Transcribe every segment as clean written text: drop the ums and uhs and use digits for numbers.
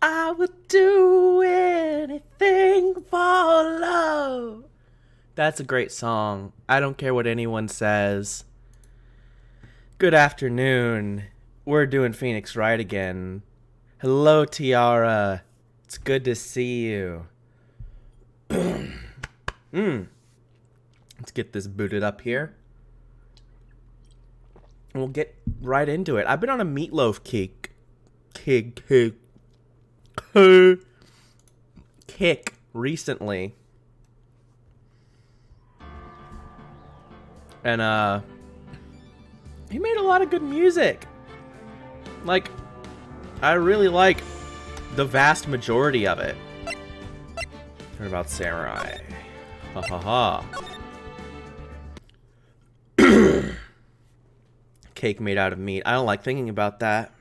I would do anything for love. That's a great song. I don't care what anyone says. Good afternoon. We're doing Phoenix Wright again. Hello, Tiara. It's good to see you. Let's get this booted up here. And we'll get right into it. I've been on a meatloaf kick recently. And he made a lot of good music. Like, I really like the vast majority of it. Heard about Samurai. Ha ha ha. Cake made out of meat. I don't like thinking about that.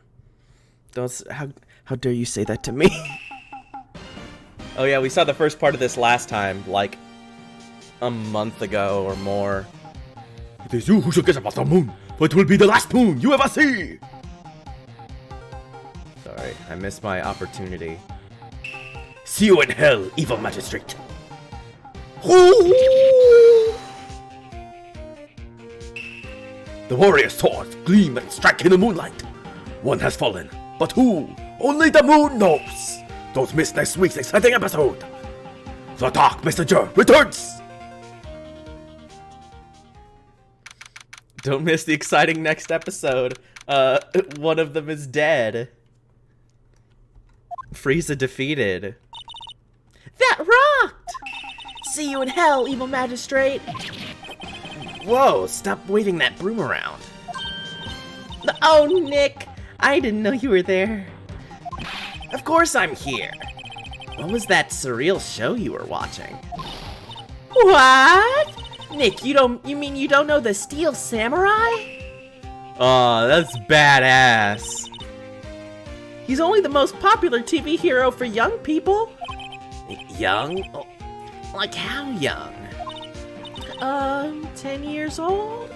How dare you say that to me? Oh yeah, we saw the first part of this last time, like a month ago or more. It is you who should guess about the moon, for it will be the last moon you ever see! Sorry, I missed my opportunity. See you in hell, evil magistrate! The warrior's swords gleam and strike in the moonlight. One has fallen, but who? Only the moon knows! Don't miss next week's exciting episode! The Dark Messenger returns! Don't miss the exciting next episode. One of them is dead. Frieza defeated. That rocked! See you in hell, evil magistrate! Whoa, stop waving that broom around. Oh, Nick! I didn't know you were there. Of course I'm here. What was that surreal show you were watching? What? Nick, you mean you don't know the Steel Samurai? Aw, that's badass. He's only the most popular TV hero for young people. Young? Oh, like how young? 10 years old?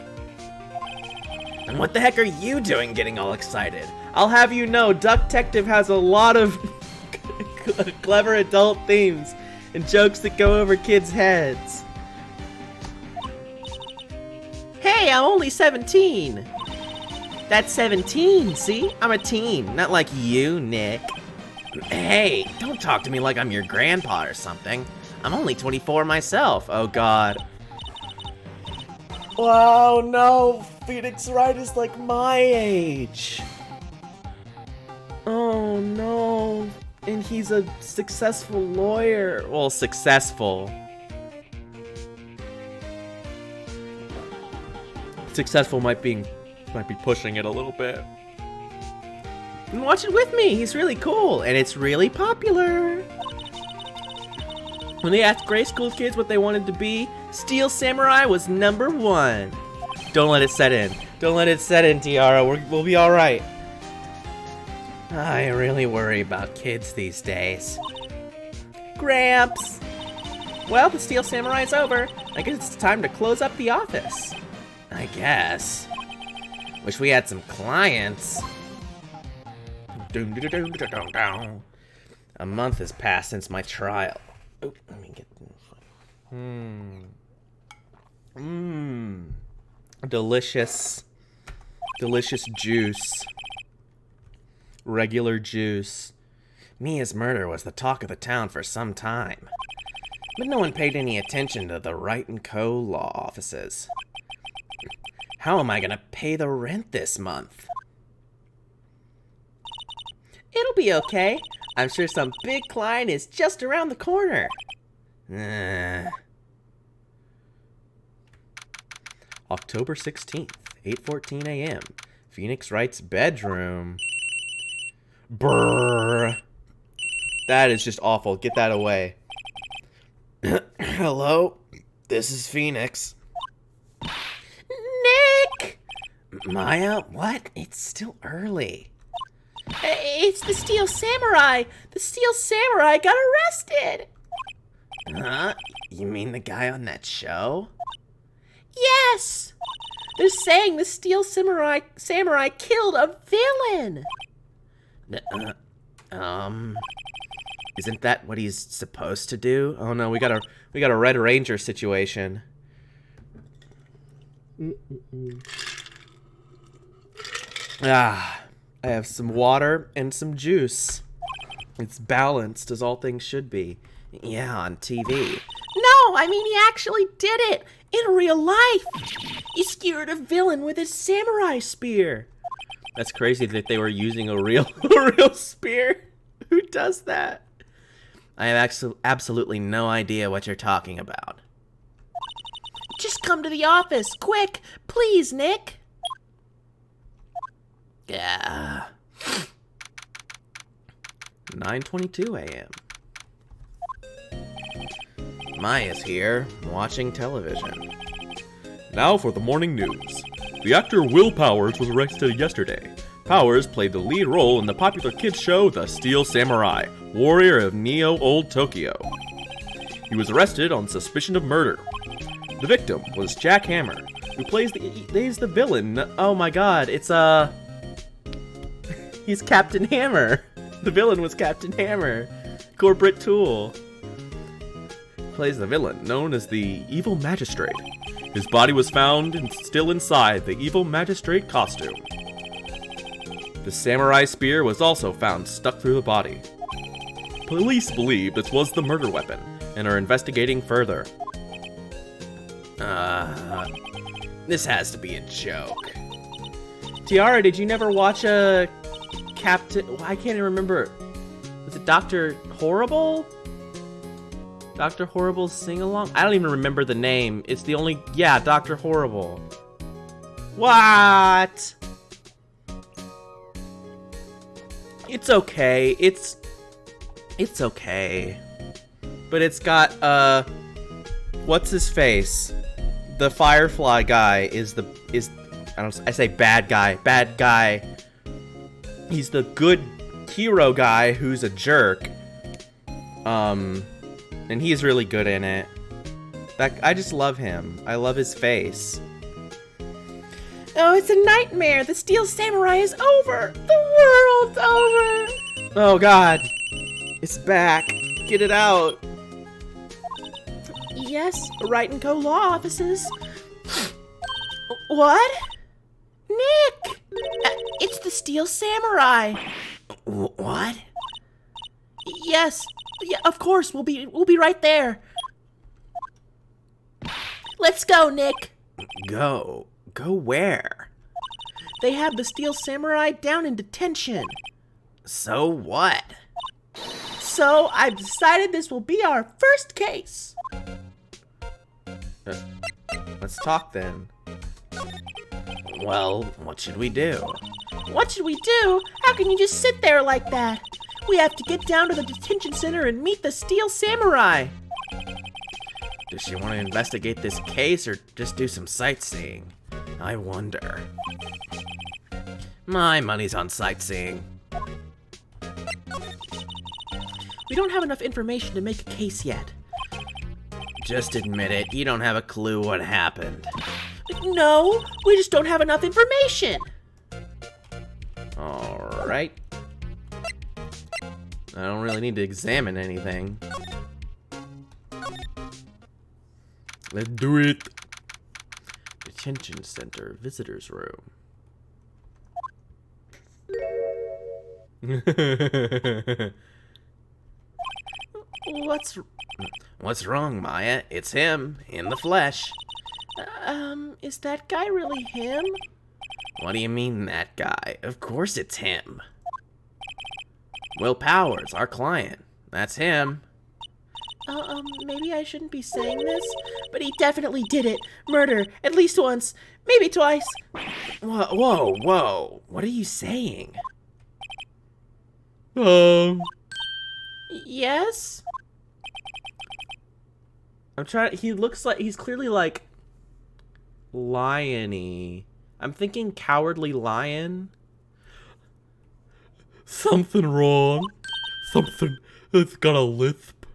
And what the heck are you doing getting all excited? I'll have you know, Duck Detective has a lot of clever adult themes and jokes that go over kids' heads. Hey, I'm only 17. That's 17, see? I'm a teen, not like you, Nick. Hey, don't talk to me like I'm your grandpa or something. I'm only 24 myself, oh god. Wow, no, Phoenix Wright is like my age. Oh no, and he's a successful lawyer. Well, successful. Successful might be pushing it a little bit. And watch it with me, he's really cool, and it's really popular. When they asked grade school kids what they wanted to be, Steel Samurai was #1. Don't let it set in. Don't let it set in, Tiara. We'll be alright. I really worry about kids these days. Gramps! Well, the Steel Samurai's over. I guess it's time to close up the office. I guess. Wish we had some clients. A month has passed since my trial. Oh, let me get... Delicious. Delicious juice. Regular juice. Mia's murder was the talk of the town for some time. But no one paid any attention to the Wright & Co. law offices. How am I gonna pay the rent this month? It'll be okay. I'm sure some big client is just around the corner. October 16th, 8:14 a.m. Phoenix Wright's bedroom. Brrr. That is just awful. Get that away. Hello? This is Phoenix. Nick! Maya? What? It's still early. It's the Steel Samurai! The Steel Samurai got arrested! Huh? You mean the guy on that show? Yes! They're saying the Steel Samurai killed a villain! Isn't that what he's supposed to do? Oh no, we got a Red Ranger situation. Ah, I have some water and some juice. It's balanced as all things should be. Yeah, on TV. No, I mean he actually did it in real life. He skewered a villain with his samurai spear. That's crazy that they were using a real spear. Who does that? I have absolutely no idea what you're talking about. Just come to the office, quick, please, Nick. Yeah. 9:22 a.m. Maya's here, watching television. Now for the morning news. The actor Will Powers was arrested yesterday. Powers played the lead role in the popular kids show The Steel Samurai, Warrior of Neo Old Tokyo. He was arrested on suspicion of murder. The victim was Jack Hammer, who plays the villain. Oh my god, it's he's Captain Hammer. The villain was Captain Hammer. Corporate tool. Plays the villain, known as the Evil Magistrate. His body was found still inside the Evil Magistrate costume. The samurai spear was also found stuck through the body. Police believe this was the murder weapon and are investigating further. This has to be a joke. Tiara, did you never watch a Captain... I can't even remember. Was it Dr. Horrible? Dr. Horrible's sing-along? I don't even remember the name. It's the only... Yeah, Dr. Horrible. What? It's okay. It's okay. But it's got, what's his face? The Firefly guy I say bad guy. He's the good hero guy who's a jerk. And he's really good in it. I just love him. I love his face. Oh, it's a nightmare. The Steel Samurai is over. The world's over. Oh god. It's back. Get it out. Yes, Wright & Co. law offices. What? Nick! It's the Steel Samurai. What? Yes. Yeah, of course. We'll be right there. Let's go, Nick. Go? Go where? They have the Steel Samurai down in detention. So what? So I've decided this will be our first case. Let's talk then. Well, what should we do? What should we do? How can you just sit there like that? We have to get down to the detention center and meet the Steel Samurai. Does she want to investigate this case or just do some sightseeing? I wonder. My money's on sightseeing. We don't have enough information to make a case yet. Just admit it, you don't have a clue what happened. No, we just don't have enough information. Alright. I don't really need to examine anything. Let's do it. Detention center, visitors room. What's wrong, Maya? It's him, in the flesh. Is that guy really him? What do you mean, that guy? Of course it's him. Will Powers, our client. That's him. Maybe I shouldn't be saying this, but he definitely did it. Murder, at least once, maybe twice. Whoa. What are you saying? Yes? He looks like, he's clearly like lion-y. I'm thinking Cowardly Lion. Something wrong. Something that's got a lisp.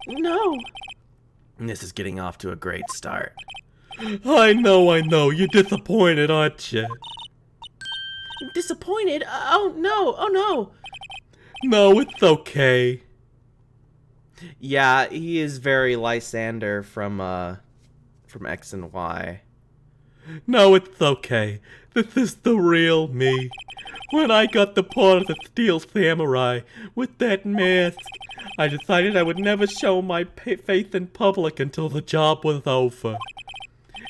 No. This is getting off to a great start. I know. You're disappointed, aren't you? Disappointed? Oh no. No, it's okay. Yeah, he is very Lysander from X and Y. No, it's okay. This is the real me. When I got the part of the Steel Samurai with that mask, I decided I would never show my face in public until the job was over.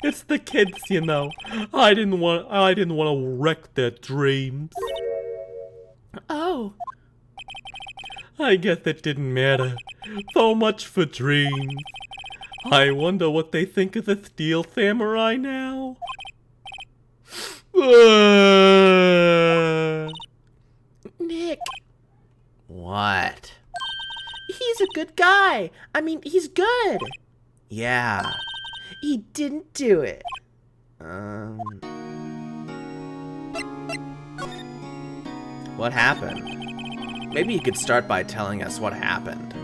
It's the kids, you know. I didn't want to wreck their dreams. Oh. I guess it didn't matter. So much for dreams. I wonder what they think of the Steel Samurai now. Nick. What? He's a good guy. I mean, he's good. Yeah. He didn't do it. What happened? Maybe you could start by telling us what happened.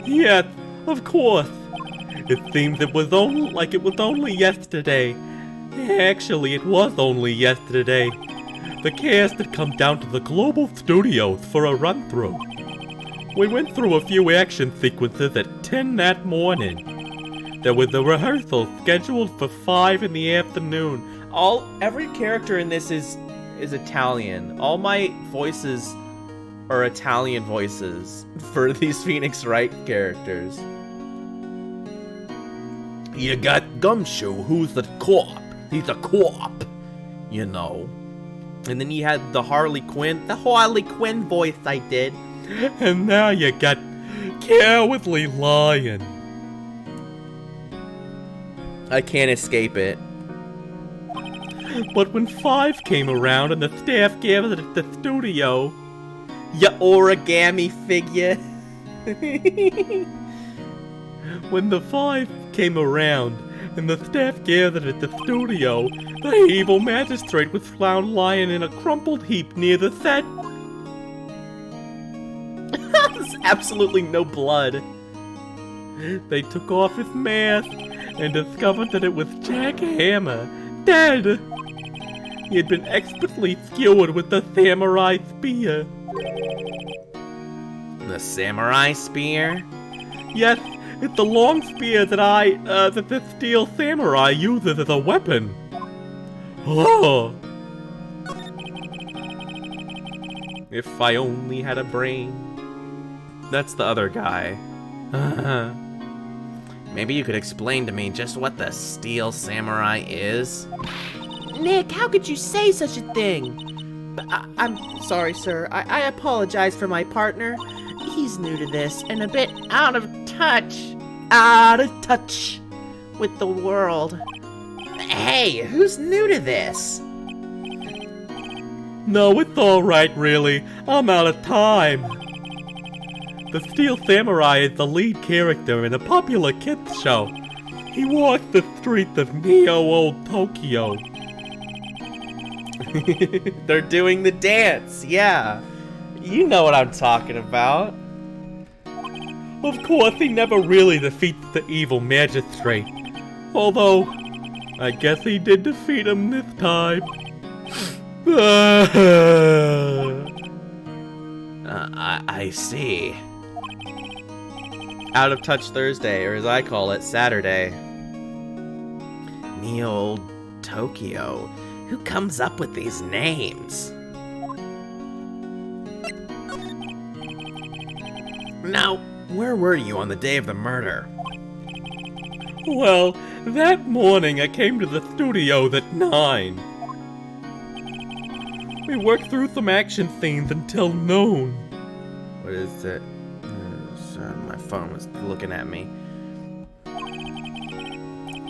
Yes, of course. It seems it was only yesterday. Actually, it was only yesterday. The cast had come down to the Global Studios for a run-through. We went through a few action sequences at 10 that morning. There was a rehearsal scheduled for 5 in the afternoon. Every character in this is Italian. All my voices are Italian voices for these Phoenix Wright characters. You got Gumshoe, who's the cop. He's a cop, you know. And then you had the Harley Quinn voice I did. And now you got Cowardly Lion. I can't escape it. But when 5 came around and the staff gathered at the studio, Ya origami figure. when the 5 came around and the staff gathered at the studio, the evil magistrate was found lying in a crumpled heap near the set. There's absolutely no blood. They took off his mask and discovered that it was Jack Hammer, dead. He had been expertly skewered with the samurai spear. The samurai spear? Yes, it's the long spear that that the Steel Samurai uses as a weapon. Oh. If I only had a brain. That's the other guy. Maybe you could explain to me just what the Steel Samurai is? Nick, how could you say such a thing? I'm sorry, sir. I apologize for my partner. He's new to this and a bit out of touch. Out of touch with the world. Hey, who's new to this? No, it's alright, really. I'm out of time. The Steel Samurai is the lead character in a popular kids show. He walks the streets of Neo-Old Tokyo. They're doing the dance, yeah. You know what I'm talking about. Of course, he never really defeats the evil magistrate. Although, I guess he did defeat him this time. I see. Out of Touch Thursday, or as I call it, Saturday. Neo-Old Tokyo. Who comes up with these names? Now, where were you on the day of the murder? Well, that morning I came to the studios at 9. We worked through some action scenes until noon. What is it? My phone was looking at me.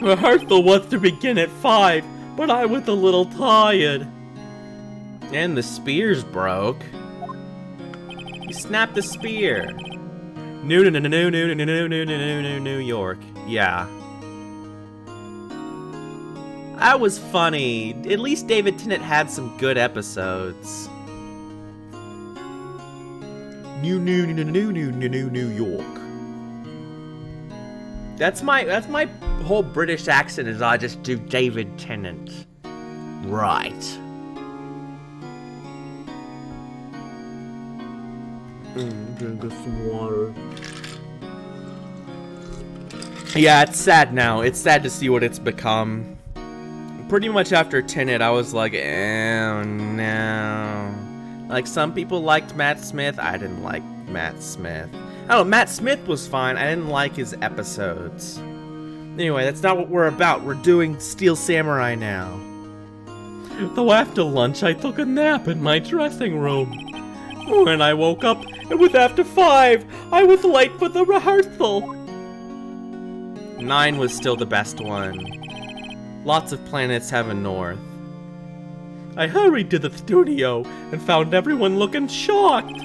Rehearsal was to begin at 5, but I was a little tired. And the spear's broke. You snapped the spear. New York. Yeah. That was funny. At least David Tennant had some good episodes. New York. That's my whole British accent is I just do David Tennant. Right. Drink some water. Yeah, it's sad now. It's sad to see what it's become. Pretty much after Tenet, I was like, oh no. Like, some people liked Matt Smith. I didn't like Matt Smith. Oh, Matt Smith was fine. I didn't like his episodes. Anyway, that's not what we're about. We're doing Steel Samurai now. Though after lunch, I took a nap in my dressing room. When I woke up, it was after 5. I was late for the rehearsal. 9 was still the best one. Lots of planets have a north. I hurried to the studio and found everyone looking shocked.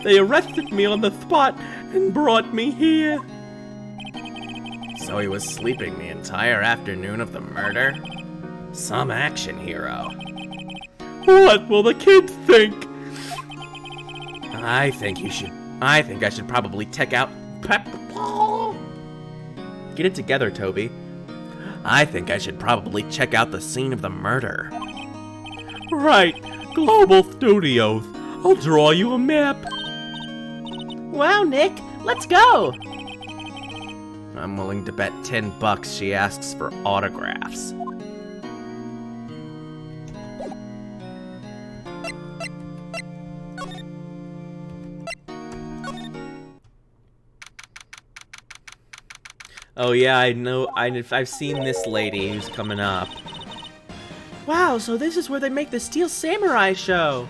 They arrested me on the spot and brought me here. So he was sleeping the entire afternoon of the murder? Some action hero. What will the kids think? I think I should probably check out Get it together, Toby. I think I should probably check out the scene of the murder. Right, Global Studios. I'll draw you a map. Wow, Nick, let's go. I'm willing to bet $10 she asks for autographs. Oh yeah, I know. I've seen this lady who's coming up. Wow, so this is where they make the Steel Samurai show.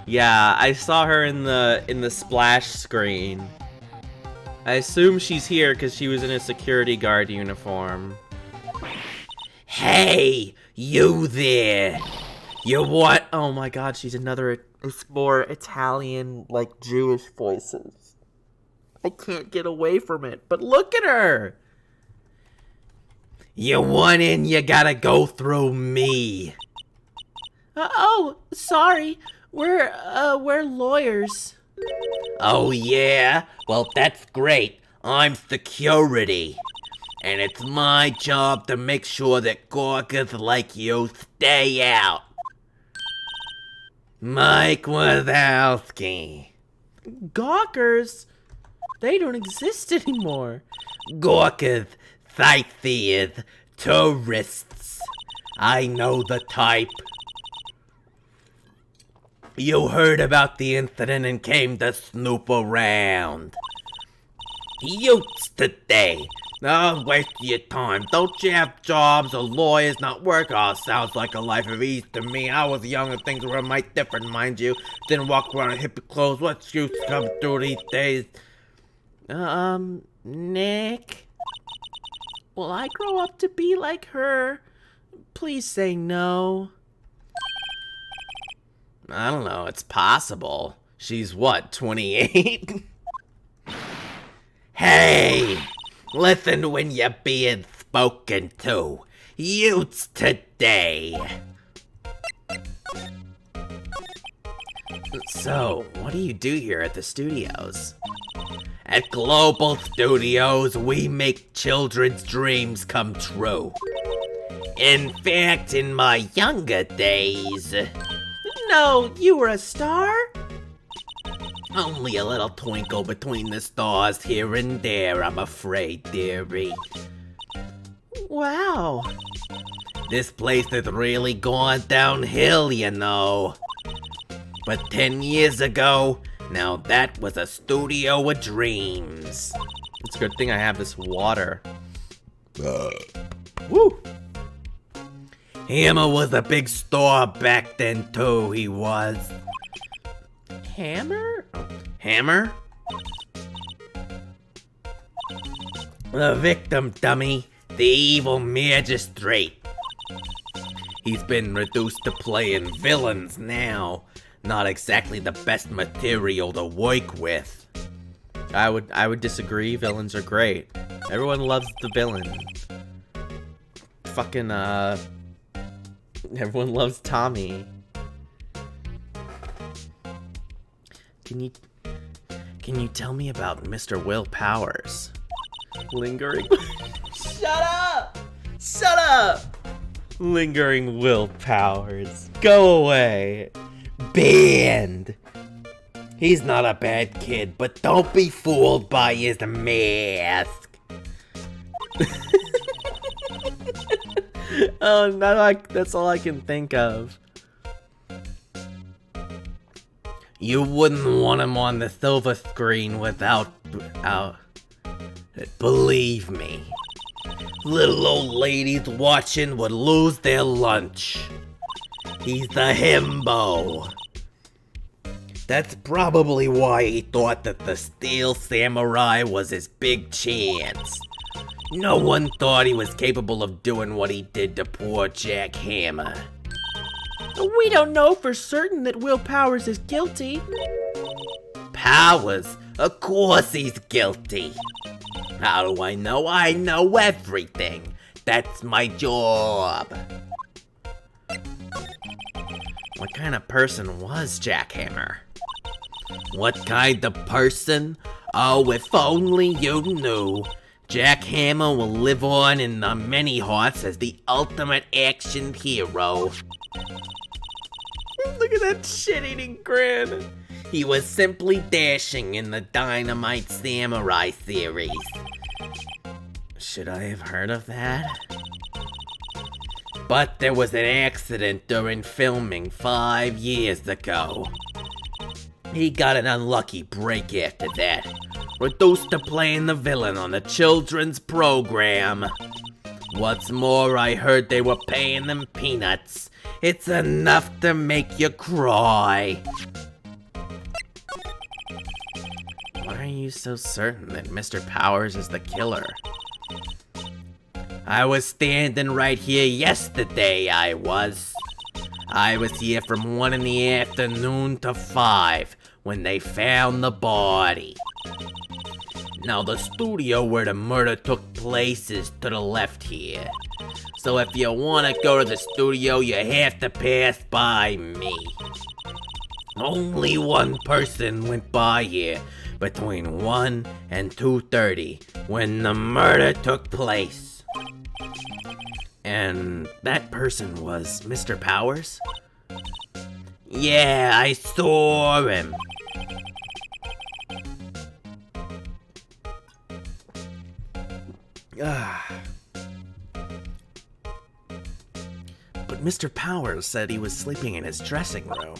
Yeah, I saw her in the splash screen. I assume she's here because she was in a security guard uniform. Hey, you there! You what? Oh my God, she's another. It's more Italian, like Jewish voices. I can't get away from it, but look at her! You want in, you gotta go through me. Oh, sorry. We're lawyers. Oh yeah? Well, that's great. I'm security. And it's my job to make sure that gawkers like you stay out. Mike Wazowski. Gawkers? They don't exist anymore. Gawkers, sightseers, tourists. I know the type. You heard about the incident and came to snoop around. Youths today. Don't waste your time. Don't you have jobs or lawyers not work? Oh, sounds like a life of ease to me. I was young and things were might different, mind you. Didn't walk around in hippie clothes. What youths come through these days? Nick? Will I grow up to be like her? Please say no. I don't know, it's possible. She's what, 28? Hey! Listen when you're being spoken to. Youths today. So, what do you do here at the studios? At Global Studios, we make children's dreams come true. In fact, in my younger days... No, you were a star? Only a little twinkle between the stars here and there, I'm afraid, dearie. Wow. This place has really gone downhill, you know. But 10 years ago, now that was a studio of dreams. It's a good thing I have this water. Woo! Hammer was a big star back then too, he was. Hammer? Hammer? The victim, dummy. The evil magistrate. He's been reduced to playing villains now. Not exactly the best material to work with. I would disagree. Villains are great. Everyone loves the villain. Fucking everyone loves Tommy. Can you tell me about Mr. Will Powers? Lingering. Shut up! Shut up! Lingering Will Powers. Go away. Banned. He's not a bad kid, but don't be fooled by his mask. Oh, that's all I can think of. You wouldn't want him on the silver screen without... Believe me. Little old ladies watching would lose their lunch. He's the himbo. That's probably why he thought that the Steel Samurai was his big chance. No one thought he was capable of doing what he did to poor Jack Hammer. We don't know for certain that Will Powers is guilty. Powers? Of course he's guilty. How do I know? I know everything. That's my job. What kind of person was Jack Hammer? What kind of person? Oh, if only you knew. Jack Hammer will live on in the many hearts as the ultimate action hero. Look at that shit-eating grin. He was simply dashing in the Dynamite Samurai series. Should I have heard of that? But there was an accident during filming 5 years ago. He got an unlucky break after that, reduced to playing the villain on the children's program. What's more, I heard they were paying them peanuts. It's enough to make you cry. Why are you so certain that Mr. Powers is the killer? I was standing right here yesterday, I was. I was here from 1 in the afternoon to 5 when they found the body. Now the studio where the murder took place is to the left here. So if you want to go to the studio, you have to pass by me. Only one person went by here between 1 and 2:30 when the murder took place. And that person was Mr. Powers? Yeah, I saw him. But Mr. Powers said he was sleeping in his dressing room.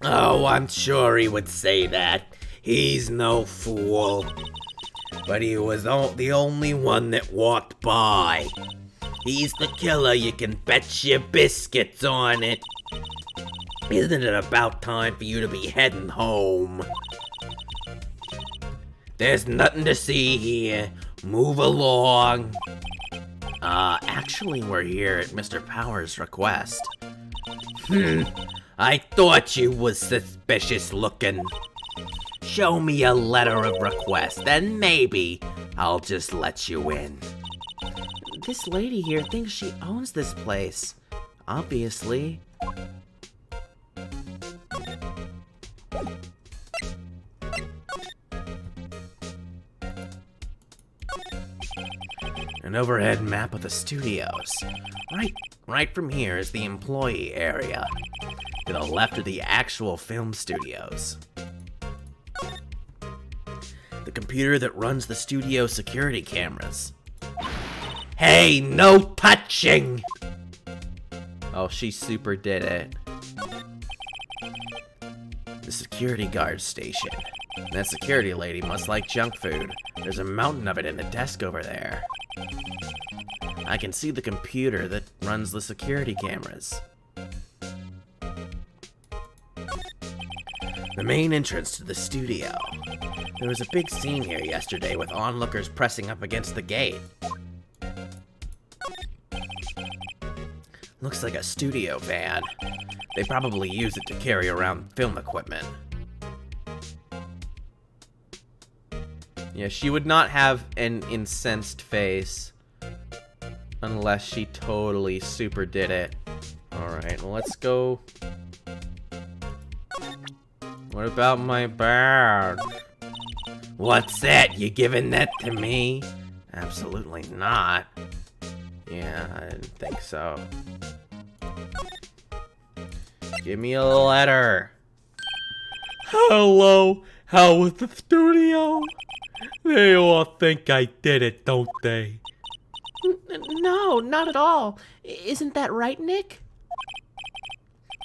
Oh, I'm sure he would say that. He's no fool. But he was the only one that walked by. He's the killer, you can bet your biscuits on it. Isn't it about time for you to be heading home? There's nothing to see here. Move along. Actually, we're here at Mr. Powers' request. I thought you was suspicious looking. Show me a letter of request, and maybe I'll just let you in. This lady here thinks she owns this place. Obviously. An overhead map of the studios. Right from here is the employee area. To the left are the actual film studios. The computer that runs the studio security cameras. Hey, no touching! Oh, she super did it. The security guard station. That security lady must like junk food. There's a mountain of it in the desk over there. I can see the computer that runs the security cameras. The main entrance to the studio. There was a big scene here yesterday with onlookers pressing up against the gate. Looks like a studio van. They probably use it to carry around film equipment. Yeah, she would not have an incensed face unless she totally super did it. Alright, well, let's go. What about my badge? What's that? You giving that to me? Absolutely not. Yeah, I didn't think so. Give me a letter. Hello, how was the studio? They all think I did it, don't they? No, not at all. Isn't that right, Nick?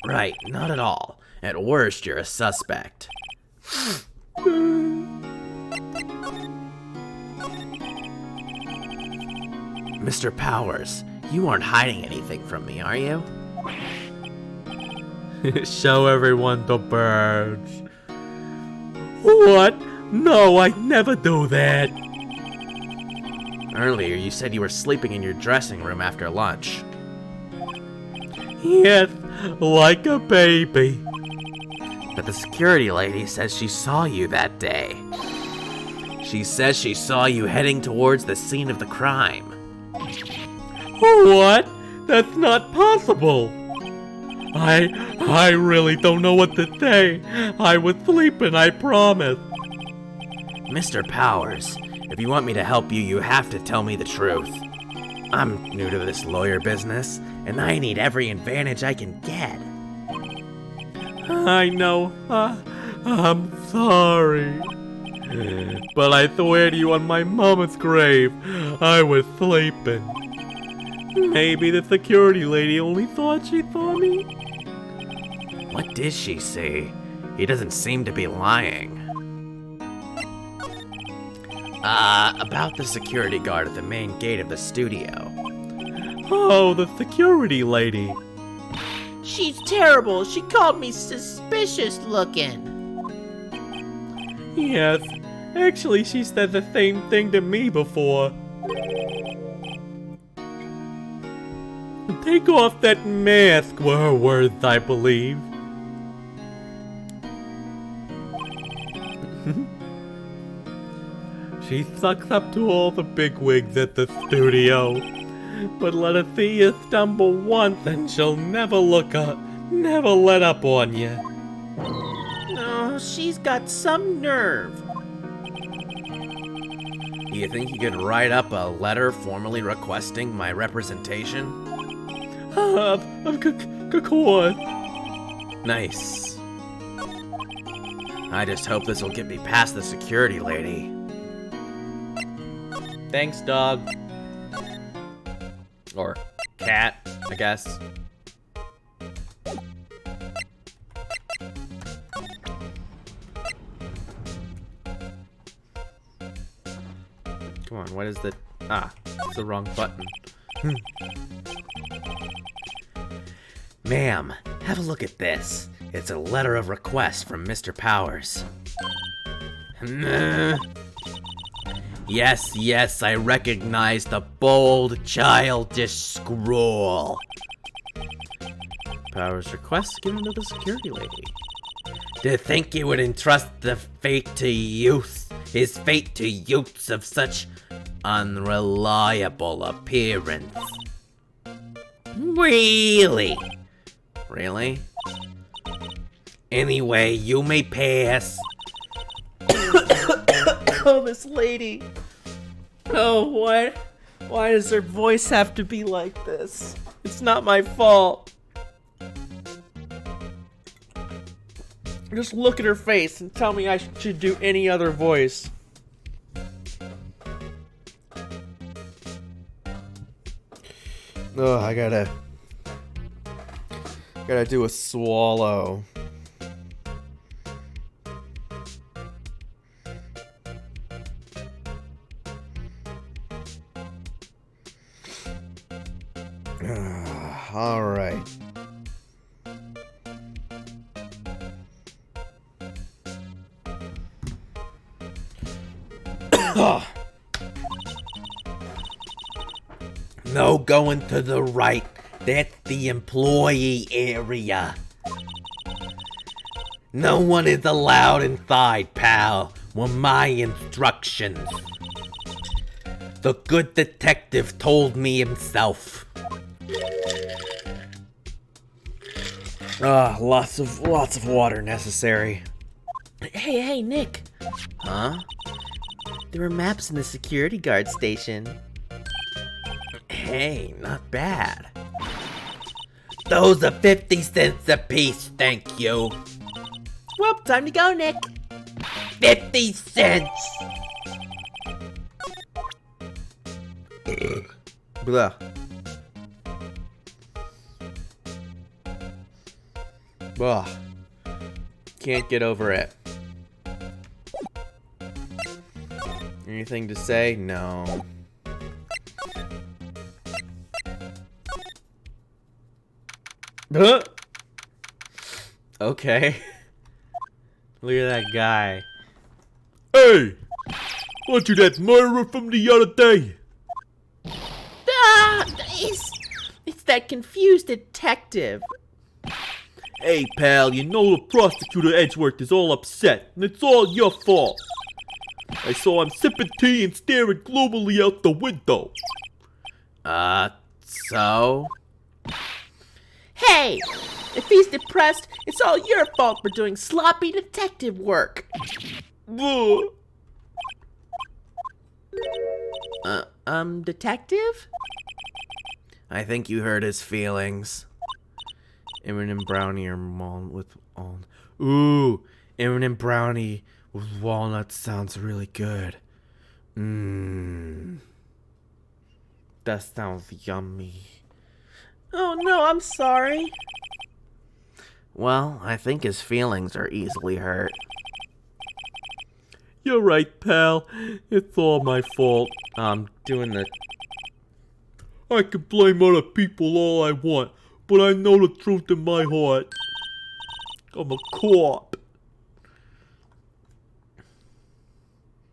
Right, not at all. At worst, you're a suspect. Mr. Powers, you aren't hiding anything from me, are you? Show everyone the birds. What? No, I never do that. Earlier, you said you were sleeping in your dressing room after lunch. Yes, like a baby. But the security lady says she saw you that day. She says she saw you heading towards the scene of the crime. What? That's not possible. I really don't know what to say. I was sleeping, I promise. Mr. Powers, if you want me to help you, you have to tell me the truth. I'm new to this lawyer business, and I need every advantage I can get. I know. I'm sorry. But I swear to you on my mama's grave, I was sleeping. Maybe the security lady only thought she saw me. What did she see? He doesn't seem to be lying. About the security guard at the main gate of the studio. Oh, the security lady. She's terrible. She called me suspicious looking. Yes, actually she said the same thing to me before. Take off that mask were her words, I believe. She sucks up to all the bigwigs at the studio. But let her see you stumble once and she'll never never let up on you. Oh, she's got some nerve. Do you think you could write up a letter formally requesting my representation? Of course. Nice. I just hope this will get me past the security lady. Thanks, dog. Or cat, I guess. Come on, what is the... Ah, it's the wrong button. Ma'am, have a look at this. It's a letter of request from Mr. Powers. Yes, I recognize the bold, childish scrawl. Powers request given to the security lady. To think he would entrust his fate to youths of such unreliable appearance. Really? Anyway, you may pass. Oh, this lady. Oh, what? Why does her voice have to be like this? It's not my fault. Just look at her face and tell me I should do any other voice. Oh, I gotta do a swallow. All right. No going to the right. That's the employee area. No one is allowed inside, pal. Were my instructions. The good detective told me himself. Lots of water necessary. Hey, Nick. Huh? There were maps in the security guard station. Hey, not bad. Those are 50 cents apiece, thank you. Well, time to go, Nick. 50 cents! Blah. Ugh. Can't get over it. Anything to say? No. Huh? Okay. Look at that guy. Hey! Aren't you that murderer from the other day? Ah, it's that confused detective. Hey, pal, you know the prosecutor Edgeworth is all upset, and it's all your fault. I saw him sipping tea and staring gloomily out the window. So? Hey! If he's depressed, it's all your fault for doing sloppy detective work. Ugh. Detective? I think you hurt his feelings. M&M brownie or with all. Ooh, M&M brownie with walnuts sounds really good. That sounds yummy. Oh no, I'm sorry. Well, I think his feelings are easily hurt. You're right, pal. It's all my fault. I'm doing the... I can blame other people all I want, but I know the truth in my heart. I'm a cop.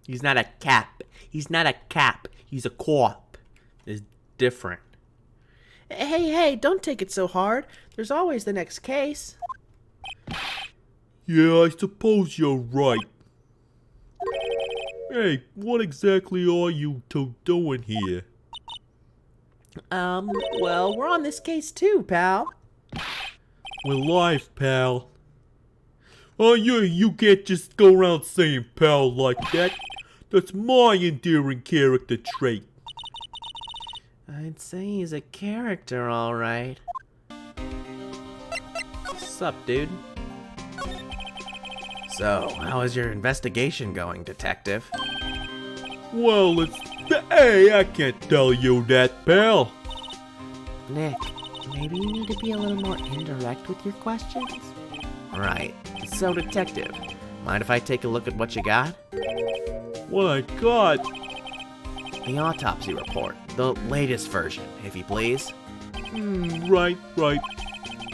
He's not a cap. He's not a cap. He's a cop. It's different. Hey, don't take it so hard. There's always the next case. Yeah, I suppose you're right. Hey, what exactly are you two doing here? Well, we're on this case too, pal. We're live, pal. Oh, you can't just go around saying pal like that. That's my endearing character trait. I'd say he's a character, alright. Sup, dude? So, how is your investigation going, detective? Well, hey, I can't tell you that, pal. Nick, maybe you need to be a little more indirect with your questions? Right. So, detective, mind if I take a look at what you got? What I got? The autopsy report. The latest version, if you please. Right.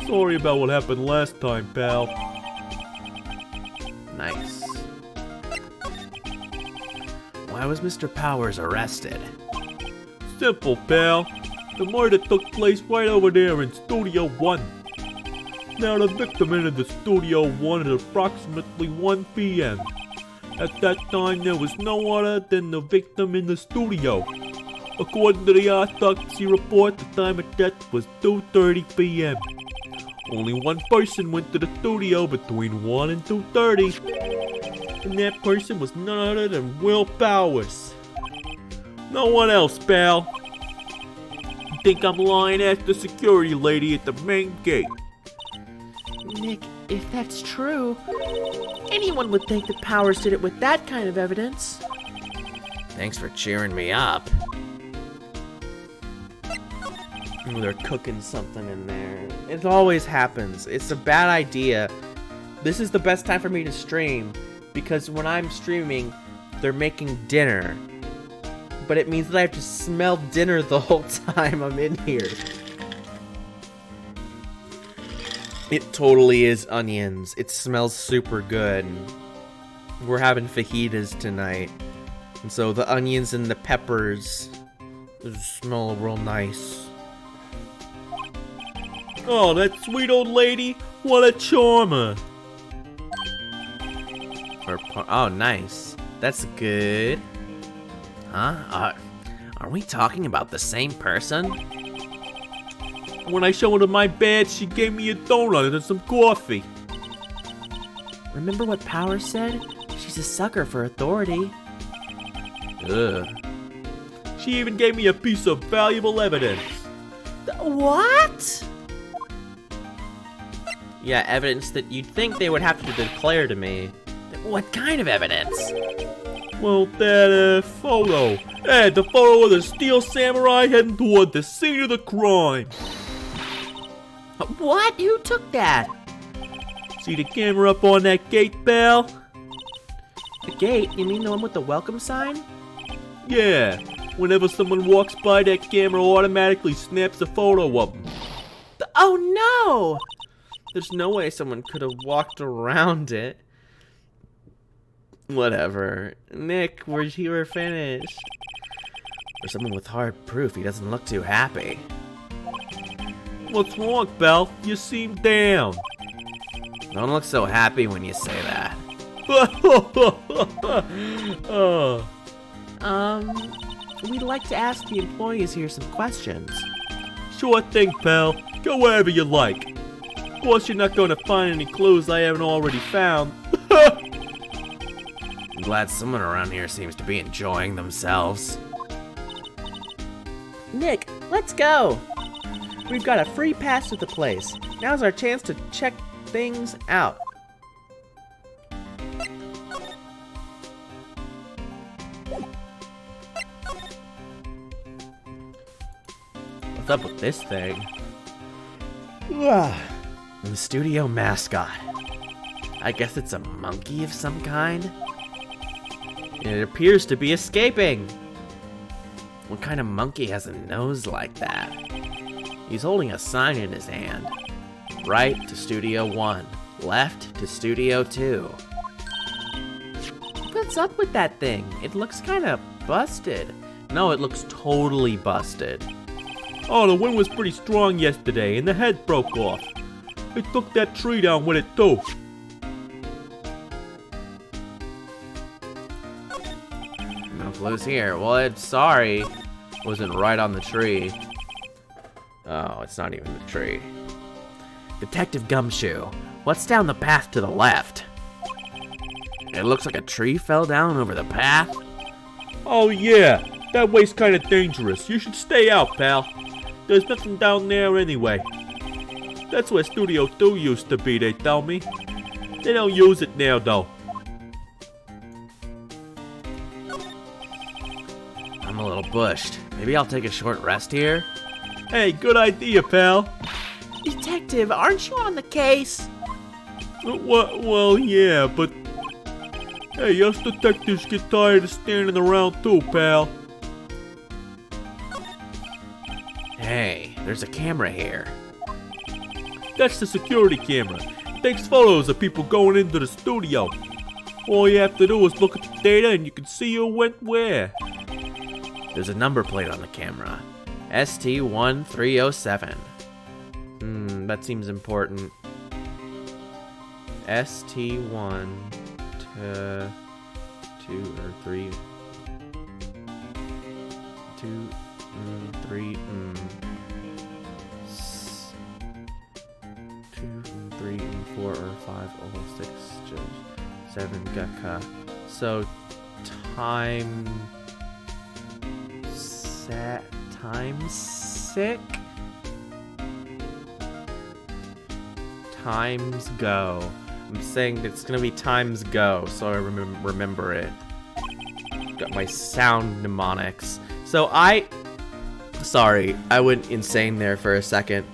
Sorry about what happened last time, pal. Nice. Why was Mr. Powers arrested? Simple, pal. The murder took place right over there in Studio 1. Now, the victim entered the Studio 1 at approximately 1 p.m. At that time, there was no other than the victim in the studio. According to the autopsy report, the time of death was 2:30 p.m. Only one person went to the studio between 1 and 2:30. And that person was none other than Will Powers. No one else, pal. You think I'm lying? Ask the security lady at the main gate. Nick, if that's true, anyone would think that Powers did it with that kind of evidence. Thanks for cheering me up. Ooh, they're cooking something in there. It always happens. It's a bad idea. This is the best time for me to stream, because when I'm streaming, they're making dinner. But it means that I have to smell dinner the whole time I'm in here. It totally is onions. It smells super good. We're having fajitas tonight. And so the onions and the peppers smell real nice. Oh, that sweet old lady. What a charmer. Oh, nice. That's good. Huh? Are we talking about the same person? When I showed her my badge, she gave me a donut and some coffee. Remember what Powers said? She's a sucker for authority. Ugh. She even gave me a piece of valuable evidence. What? Yeah, evidence that you'd think they would have to declare to me. What kind of evidence? Well, that photo. Hey, the photo of the steel samurai heading toward the scene of the crime. What? Who took that? See the camera up on that gate, pal? The gate? You mean the one with the welcome sign? Yeah. Whenever someone walks by, that camera automatically snaps a photo of them. Oh no! There's no way someone could have walked around it. Whatever. Nick, we're finished. For someone with hard proof, he doesn't look too happy. What's wrong, pal? You seem down. Don't look so happy when you say that. We'd like to ask the employees here some questions. Sure thing, pal. Go wherever you like. Of course, you're not gonna find any clues I haven't already found. I'm glad someone around here seems to be enjoying themselves. Nick, let's go! We've got a free pass to the place. Now's our chance to check things out. What's up with this thing? The studio mascot. I guess it's a monkey of some kind? It appears to be escaping. What kind of monkey has a nose like that? He's holding a sign in his hand. Right to Studio 1, left to Studio 2. What's up with that thing? It looks kind of busted. No, it looks totally busted. Oh, the wind was pretty strong yesterday, and the head broke off. They took that tree down with it, too. No clues here. Well, I'm sorry. Wasn't right on the tree. Oh, it's not even the tree. Detective Gumshoe, what's down the path to the left? It looks like a tree fell down over the path. Oh, yeah. That way's kind of dangerous. You should stay out, pal. There's nothing down there anyway. That's where Studio 2 used to be, they tell me. They don't use it now, though. I'm a little bushed. Maybe I'll take a short rest here? Hey, good idea, pal. Detective, aren't you on the case? Well, yeah, but... Hey, us detectives get tired of standing around too, pal. Hey, there's a camera here. That's the security camera. It takes photos of people going into the studio. All you have to do is look at the data and you can see who went where. There's a number plate on the camera. ST1307. That seems important. ST1 to 2 or 3. 2, 3, 2, 3, 4 or 5, 6, 7, gaka. So time sick? Times go. I'm saying it's gonna be times go, so I remember it. Got my sound mnemonics. So sorry, I went insane there for a second.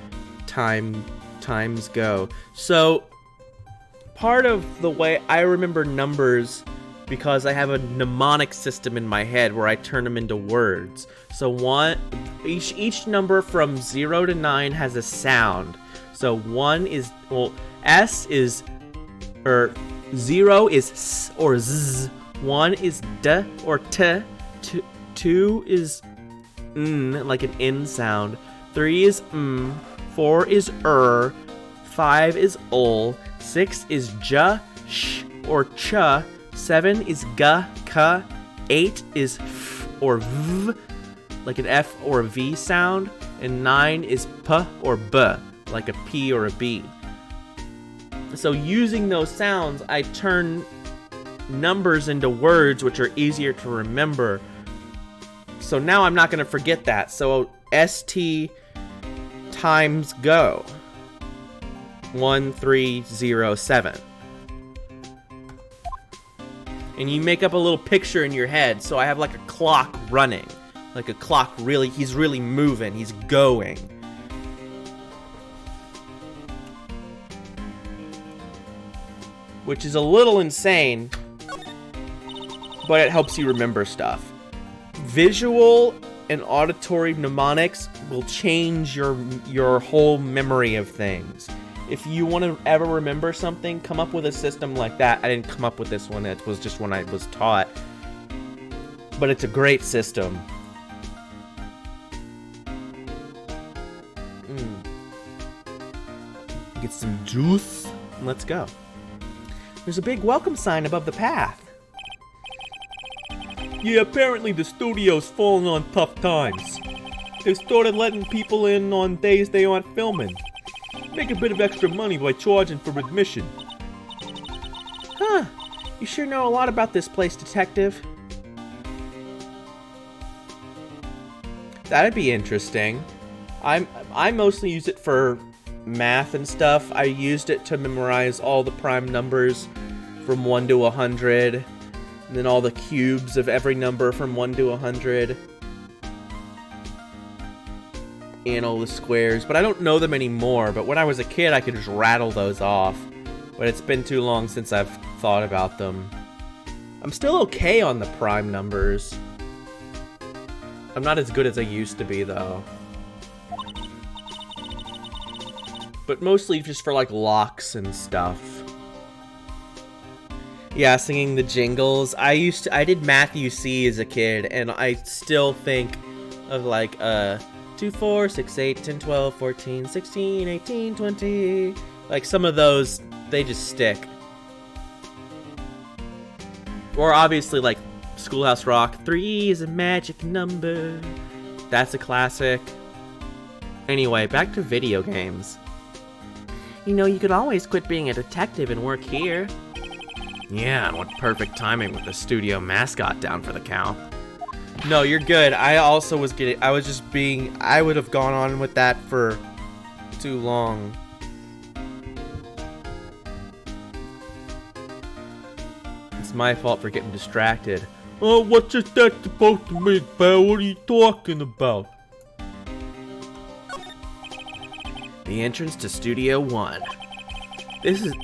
Times go. So part of the way I remember numbers, because I have a mnemonic system in my head where I turn them into words. So each number from 0 to 9 has a sound. So 1 is, well, S is, or 0 is S or Z. 1 is D or T. 2 is N, like an N sound. 3 is 4 is 5 is 6 is J, Sh or Ch. 7 is G, K. 8 is F or V, like an F or a V sound. And 9 is P or B, like a P or a B. So using those sounds, I turn numbers into words which are easier to remember. So now I'm not going to forget that. So ST times go. 1307. And you make up a little picture in your head, so I have like a clock running. Like a clock he's really moving, he's going. Which is a little insane, but it helps you remember stuff. Visual and auditory mnemonics will change your whole memory of things. If you want to ever remember something, come up with a system like that. I didn't come up with this one, it was just one I was taught. But it's a great system. Get some juice, and let's go. There's a big welcome sign above the path. Yeah, apparently the studio's falling on tough times. They started letting people in on days they aren't filming. Make a bit of extra money by charging for admission. Huh. You sure know a lot about this place, detective. That'd be interesting. I mostly use it for math and stuff. I used it to memorize all the prime numbers from 1 to 100. And then all the cubes of every number from 1 to 100. And all the squares. But I don't know them anymore. But when I was a kid, I could just rattle those off. But it's been too long since I've thought about them. I'm still okay on the prime numbers. I'm not as good as I used to be, though. But mostly just for, like, locks and stuff. Yeah, singing the jingles. I did Matthew C. as a kid, and I still think of, like, 2, 4, 6, 8, 10, 12, 14, 16, 18, 20. Like, some of those, they just stick. Or obviously, like, Schoolhouse Rock. 3 is a magic number. That's a classic. Anyway, back to video games. You know, you could always quit being a detective and work here. Yeah, and what perfect timing with the studio mascot down for the count. No, you're good. I would have gone on with that for too long. It's my fault for getting distracted. Oh, what's that supposed to mean, pal? What are you talking about? The entrance to Studio 1. This is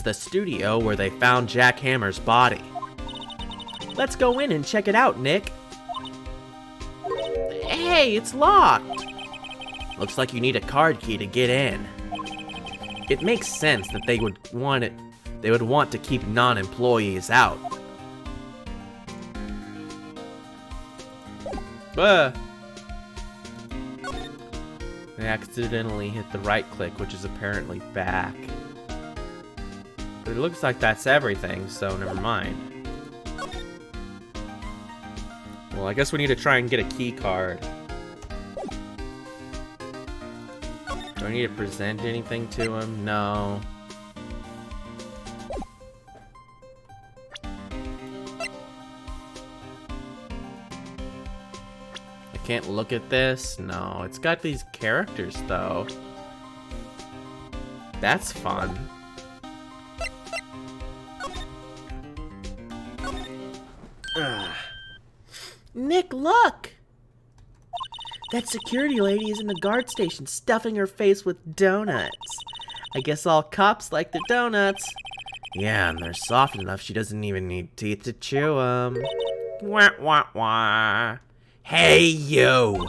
the studio where they found Jack Hammer's body. Let's go in and check it out, Nick. Hey, it's locked. Looks like you need a card key to get in. It makes sense that they would want to keep non-employees out. I accidentally hit the right click, which is apparently back. But it looks like that's everything, so never mind. Well, I guess we need to try and get a key card. Do I need to present anything to him? No. Can't look at this? No, it's got these characters though. That's fun. Nick, look! That security lady is in the guard station stuffing her face with donuts. I guess all cops like their donuts. Yeah, and they're soft enough she doesn't even need teeth to chew them. Wah, wah, wah. Hey, you!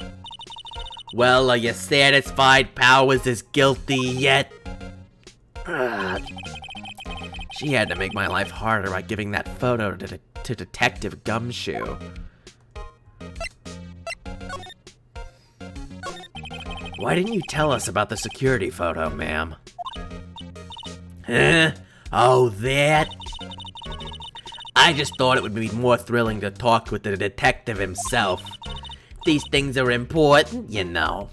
Well, are you satisfied Powers is guilty yet? She had to make my life harder by giving that photo to Detective Gumshoe. Why didn't you tell us about the security photo, ma'am? Huh? Oh, that? I just thought it would be more thrilling to talk with the detective himself. These things are important, you know.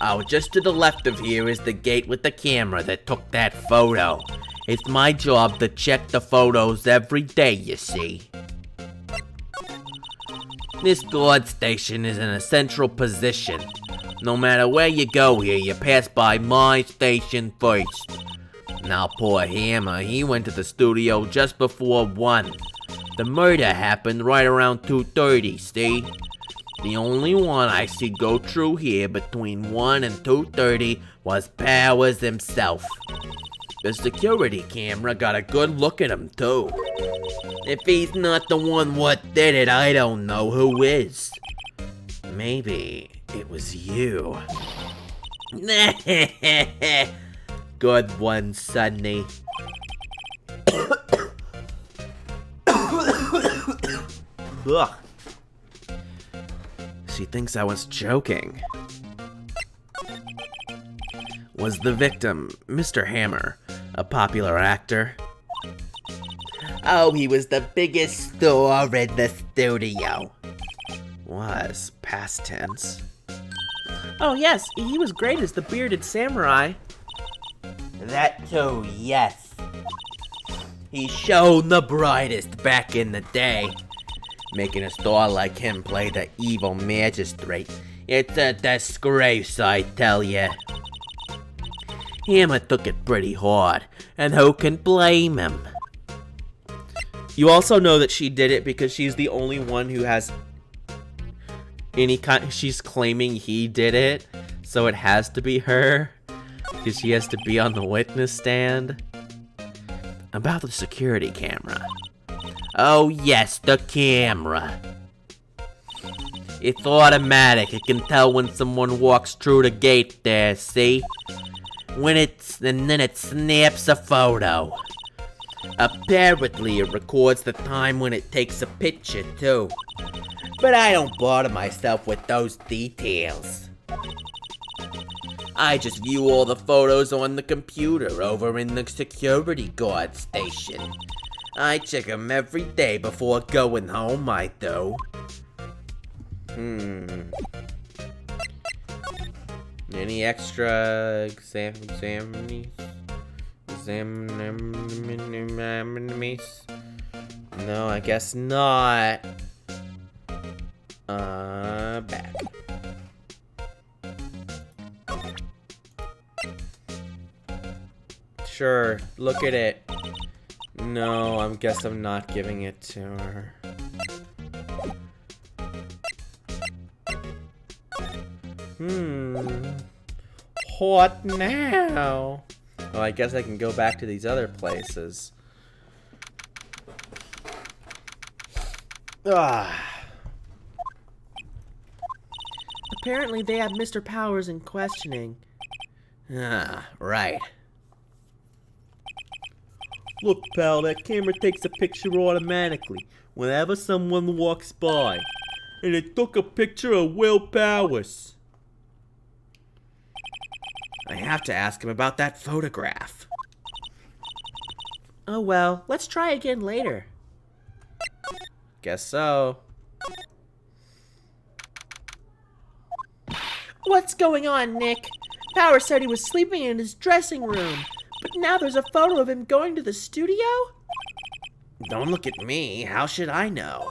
Oh, just to the left of here is the gate with the camera that took that photo. It's my job to check the photos every day, you see. This guard station is in a central position. No matter where you go here, you pass by my station first. Now poor Hammer, he went to the studio just before 1. The murder happened right around 2:30, see? The only one I see go through here between 1 and 2:30 was Powers himself. The security camera got a good look at him too. If he's not the one what did it, I don't know who is. Maybe it was you. Good one, Sonny. Ugh. She thinks I was joking. Was the victim Mr. Hammer, a popular actor? Oh, he was the biggest star in the studio. Was past tense. Oh yes, he was great as the bearded samurai. That too, yes. He shone the brightest back in the day. Making a star like him play the evil magistrate. It's a disgrace, I tell ya. Hammer took it pretty hard, and who can blame him? You also know that she did it because she's the only one who has any kind. She's claiming he did it, so it has to be her because she has to be on the witness stand. About the security camera. Oh yes, the camera. It's automatic. It can tell when someone walks through the gate there, see? And then it snaps a photo. Apparently it records the time when it takes a picture too. But I don't bother myself with those details. I just view all the photos on the computer over in the security guard station. I check them every day before going home, I do. Any extra examinees? No, I guess not. Back. Sure, look at it. No, I guess I'm not giving it to her. What now? Well, I guess I can go back to these other places. Apparently they have Mr. Powers in questioning. Right. Look, pal, that camera takes a picture automatically whenever someone walks by. And it took a picture of Will Powers. I have to ask him about that photograph. Oh well, let's try again later. Guess so. What's going on, Nick? Power said he was sleeping in his dressing room, but now there's a photo of him going to the studio? Don't look at me. How should I know?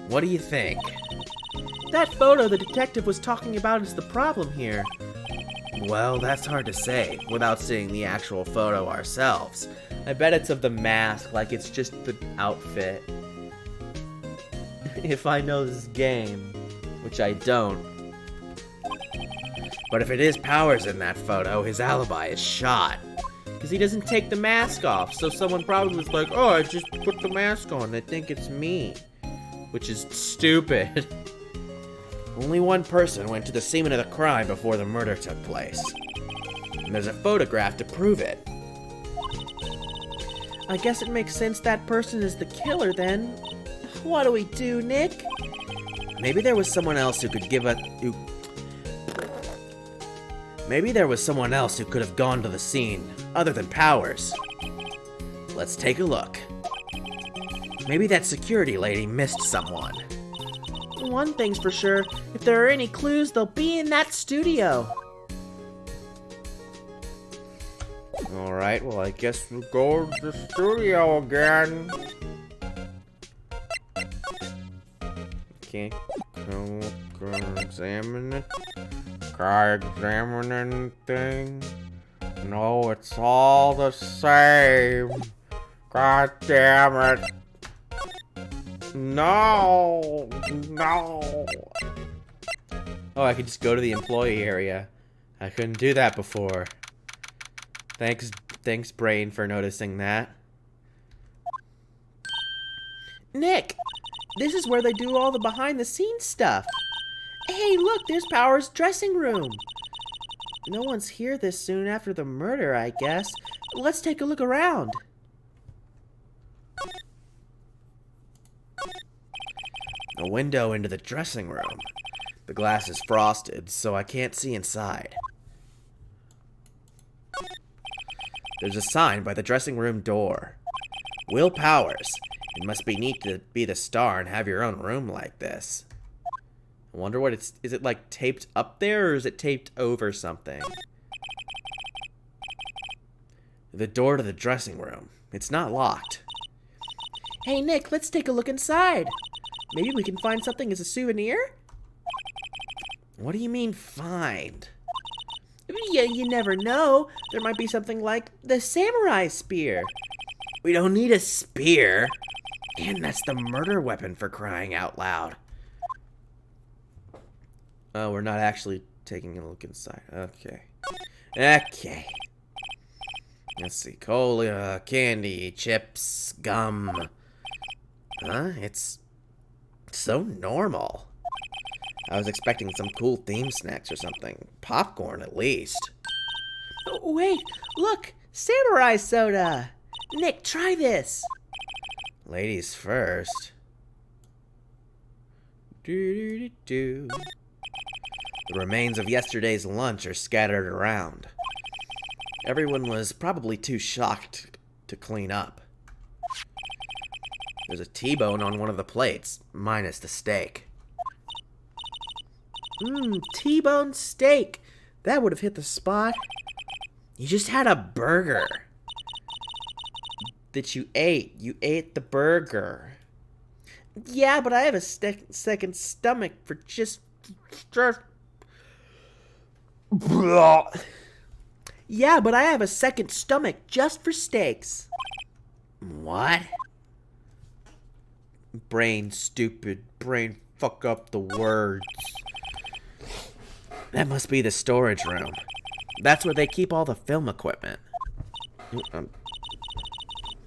What do you think? That photo the detective was talking about is the problem here. Well, that's hard to say without seeing the actual photo ourselves. I bet it's of the mask, like it's just the outfit. If I know this game, which I don't. But if it is Powers in that photo, his alibi is shot. Because he doesn't take the mask off, so someone probably was like, oh, I just put the mask on, they think it's me. Which is stupid. Only one person went to the scene of the crime before the murder took place. And there's a photograph to prove it. I guess it makes sense that person is the killer then. What do we do, Nick? Maybe there was someone else who could give a... Maybe there was someone else who could have gone to the scene, other than Powers. Let's take a look. Maybe that security lady missed someone. One thing's for sure, if there are any clues, they'll be in that studio. Alright, well I guess we'll go to the studio again. Okay. Examine it. Try examining thing. No, it's all the same. God damn it. No. No. Oh, I could just go to the employee area. I couldn't do that before. Thanks, Brain, for noticing that. Nick, this is where they do all the behind-the-scenes stuff. Hey, look, there's Power's dressing room. No one's here this soon after the murder, I guess. Let's take a look around. A window into the dressing room. The glass is frosted, so I can't see inside. There's a sign by the dressing room door. Will Powers. It must be neat to be the star and have your own room like this. I wonder what is it like taped up there or is it taped over something? The door to the dressing room. It's not locked. Hey Nick, let's take a look inside. Maybe we can find something as a souvenir? What do you mean find? Yeah, you never know. There might be something like the samurai spear. We don't need a spear. And that's the murder weapon for crying out loud. Oh, we're not actually taking a look inside. Okay. Okay. Let's see. Cola, candy, chips, gum. Huh? It's so normal. I was expecting some cool theme snacks or something. Popcorn, at least. Oh, wait, look! Samurai soda! Nick, try this! Ladies first. Do-do-do-do. The remains of yesterday's lunch are scattered around. Everyone was probably too shocked to clean up. There's a T-bone on one of the plates, minus the steak. T-bone steak. That would have hit the spot. You just had a burger. That you ate. You ate the burger. Yeah, but I have a second stomach for just... Yeah, but I have a second stomach just for steaks. What? Brain stupid. Brain fuck up the words. That must be the storage room. That's where they keep all the film equipment.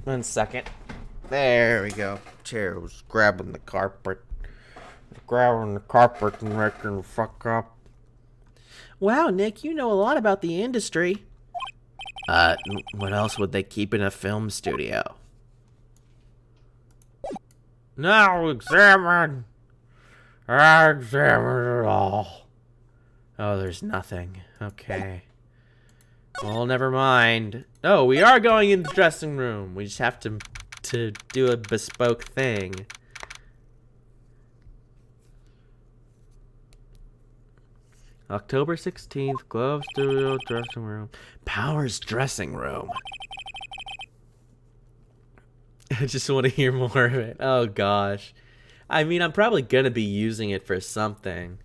1 second. There we go. Chair was grabbing the carpet. Grabbing the carpet and making the fuck up. Wow, Nick, you know a lot about the industry. What else would they keep in a film studio? Now examine. Examine it all. Oh, there's nothing. Okay. Well, never mind. Oh, we are going in the dressing room. We just have to do a bespoke thing. October 16th, Glove Studio dressing room. Powers dressing room. I just want to hear more of it. Oh, gosh. I mean, I'm probably going to be using it for something.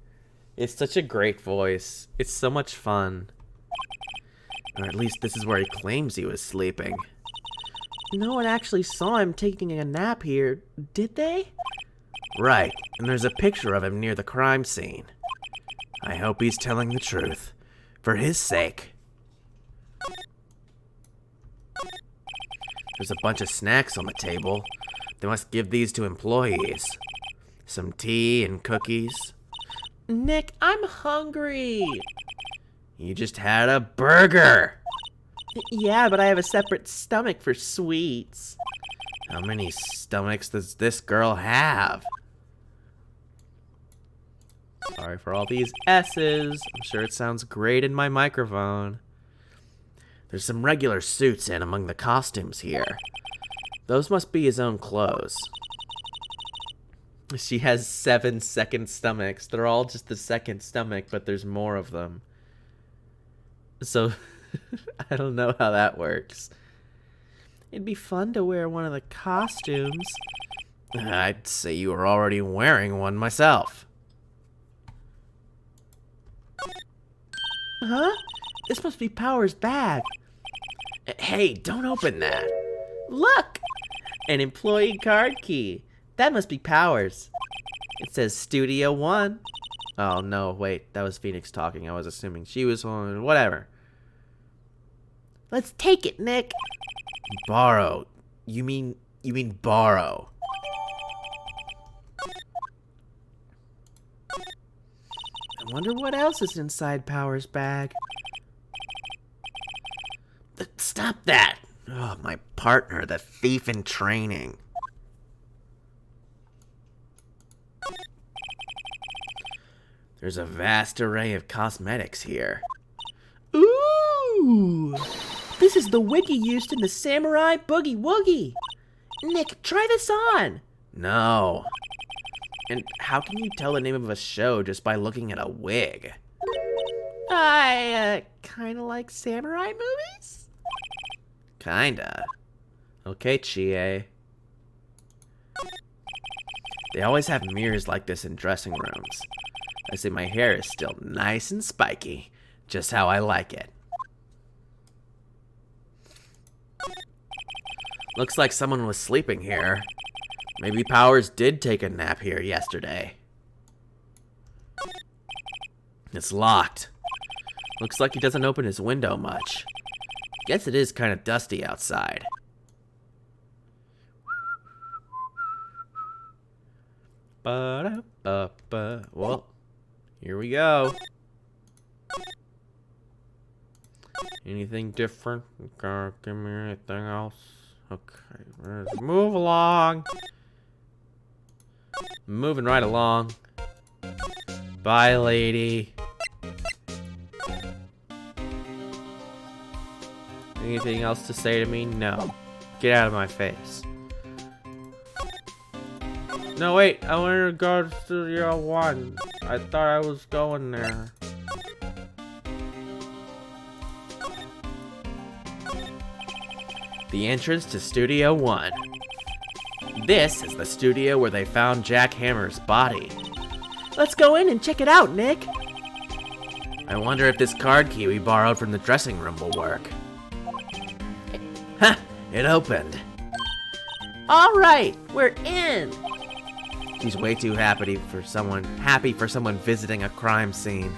It's such a great voice. It's so much fun. Or at least this is where he claims he was sleeping. No one actually saw him taking a nap here, did they? Right, and there's a picture of him near the crime scene. I hope he's telling the truth. For his sake. There's a bunch of snacks on the table. They must give these to employees. Some tea and cookies. Nick, I'm hungry. You just had a burger. Yeah, but I have a separate stomach for sweets. How many stomachs does this girl have? Sorry for all these S's. I'm sure it sounds great in my microphone. There's some regular suits in among the costumes here. Those must be his own clothes. She has 7 second stomachs. They're all just the second stomach, but there's more of them. So, I don't know how that works. It'd be fun to wear one of the costumes. I'd say you were already wearing one myself. Huh? This must be Power's bag. Hey, don't open that. Look! An employee card key. That must be Power's. It says Studio 1. Oh, no, wait. That was Phoenix talking. I was assuming she was on. Whatever. Let's take it, Nick. Borrow. You mean borrow. I wonder what else is inside Power's bag. Stop that! Oh, my partner, the thief in training. There's a vast array of cosmetics here. Ooh! This is the wiggy used in the Samurai Boogie Woogie. Nick, try this on. No. And how can you tell the name of a show just by looking at a wig? I, kinda like samurai movies? Kinda. Okay, Chie. They always have mirrors like this in dressing rooms. I see my hair is still nice and spiky, just how I like it. Looks like someone was sleeping here. Maybe Powers did take a nap here yesterday. It's locked. Looks like he doesn't open his window much. Guess it is kind of dusty outside. Ba-da-ba-ba. Well, here we go. Anything different? Give me anything else? Okay, let's move along. Moving right along. Bye, lady. Anything else to say to me? No. Get out of my face. No, wait. I wanted to go to Studio 1. I thought I was going there. The entrance to Studio 1. This is the studio where they found Jack Hammer's body. Let's go in and check it out, Nick. I wonder if this card key we borrowed from the dressing room will work. Ha! It opened. All right, we're in. She's way too happy for someone visiting a crime scene.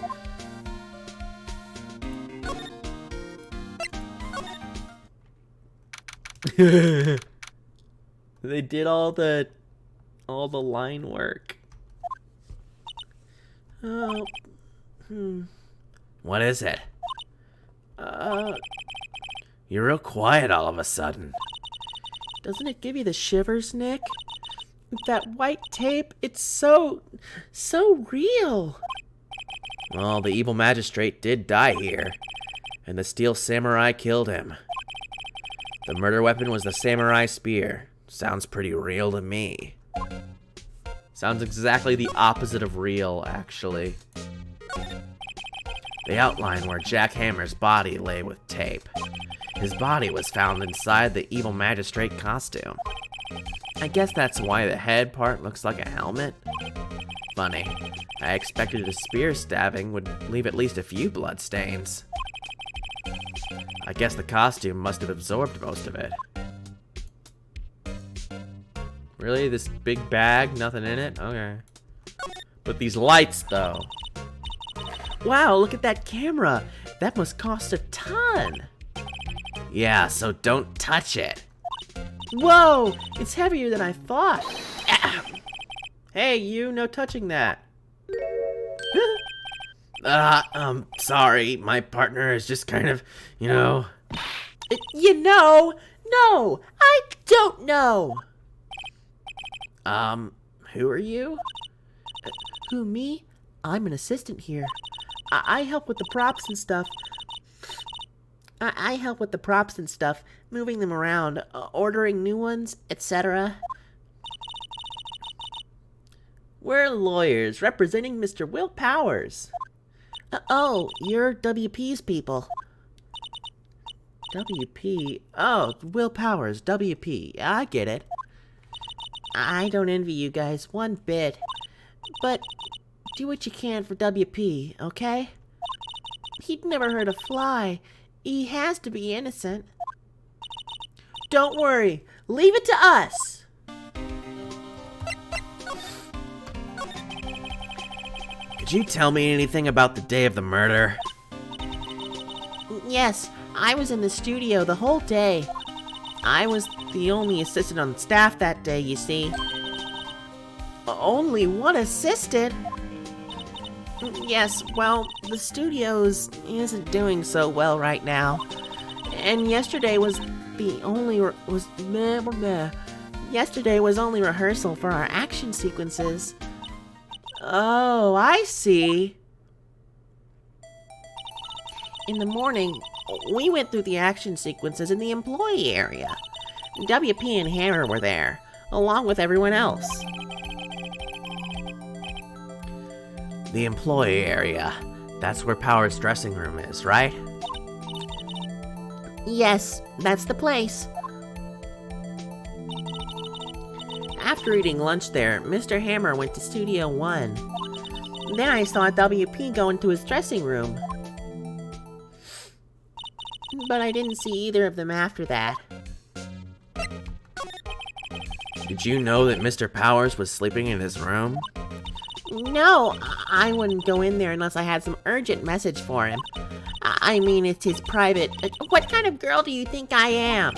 They did all the line work. Oh, What is it? You're real quiet all of a sudden. doesn't it give you the shivers, Nick? That white tape, it's so real. Well, the evil magistrate did die here, and the steel samurai killed him. The murder weapon was the samurai spear. Sounds pretty real to me. Sounds exactly the opposite of real, actually. They outline where Jack Hammer's body lay with tape. His body was found inside the evil magistrate costume. I guess that's why the head part looks like a helmet. Funny. I expected a spear stabbing would leave at least a few bloodstains. I guess the costume must have absorbed most of it. Really? This big bag? Nothing in it? Okay. But these lights, though. Wow, look at that camera. That must cost a ton. Yeah, so don't touch it. Whoa, it's heavier than I thought. Hey, you, no touching that. Sorry, my partner is just kind of, No, I don't know. Who are you? Who, me? I'm an assistant here. I help with the props and stuff. I help with the props and stuff, moving them around, ordering new ones, etc. We're lawyers representing Mr. Will Powers. Oh, you're WP's people. WP? Oh, Will Powers, WP. I get it. I don't envy you guys one bit. But do what you can for WP, okay? He'd never hurt a fly. He has to be innocent. Don't worry. Leave it to us. Could you tell me anything about the day of the murder? Yes, I was in the studio the whole day. I was the only assistant on staff that day, you see. Only one assistant? Yes, well, the studio isn't doing so well right now. And yesterday was only rehearsal for our action sequences. Oh, I see. In the morning, we went through the action sequences in the employee area. WP and Hammer were there, along with everyone else. The employee area. That's where Power's dressing room is, right? Yes, that's the place. After eating lunch there, Mr. Hammer went to Studio 1. Then I saw WP go into his dressing room. But I didn't see either of them after that. Did you know that Mr. Powers was sleeping in his room? No, I wouldn't go in there unless I had some urgent message for him. I mean, it's his private... What kind of girl do you think I am?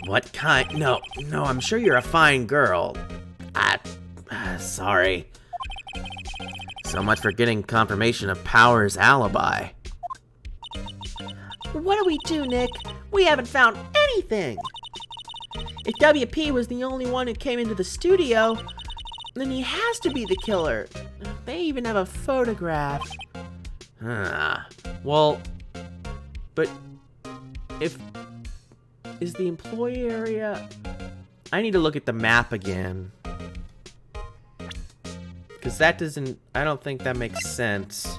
What kind? No, I'm sure you're a fine girl. Sorry. So much for getting confirmation of Power's alibi. What do we do, Nick? We haven't found anything. If WP was the only one who came into the studio, then he has to be the killer. They even have a photograph. Well, but is the employee area... I need to look at the map again. Because that doesn't... I don't think that makes sense.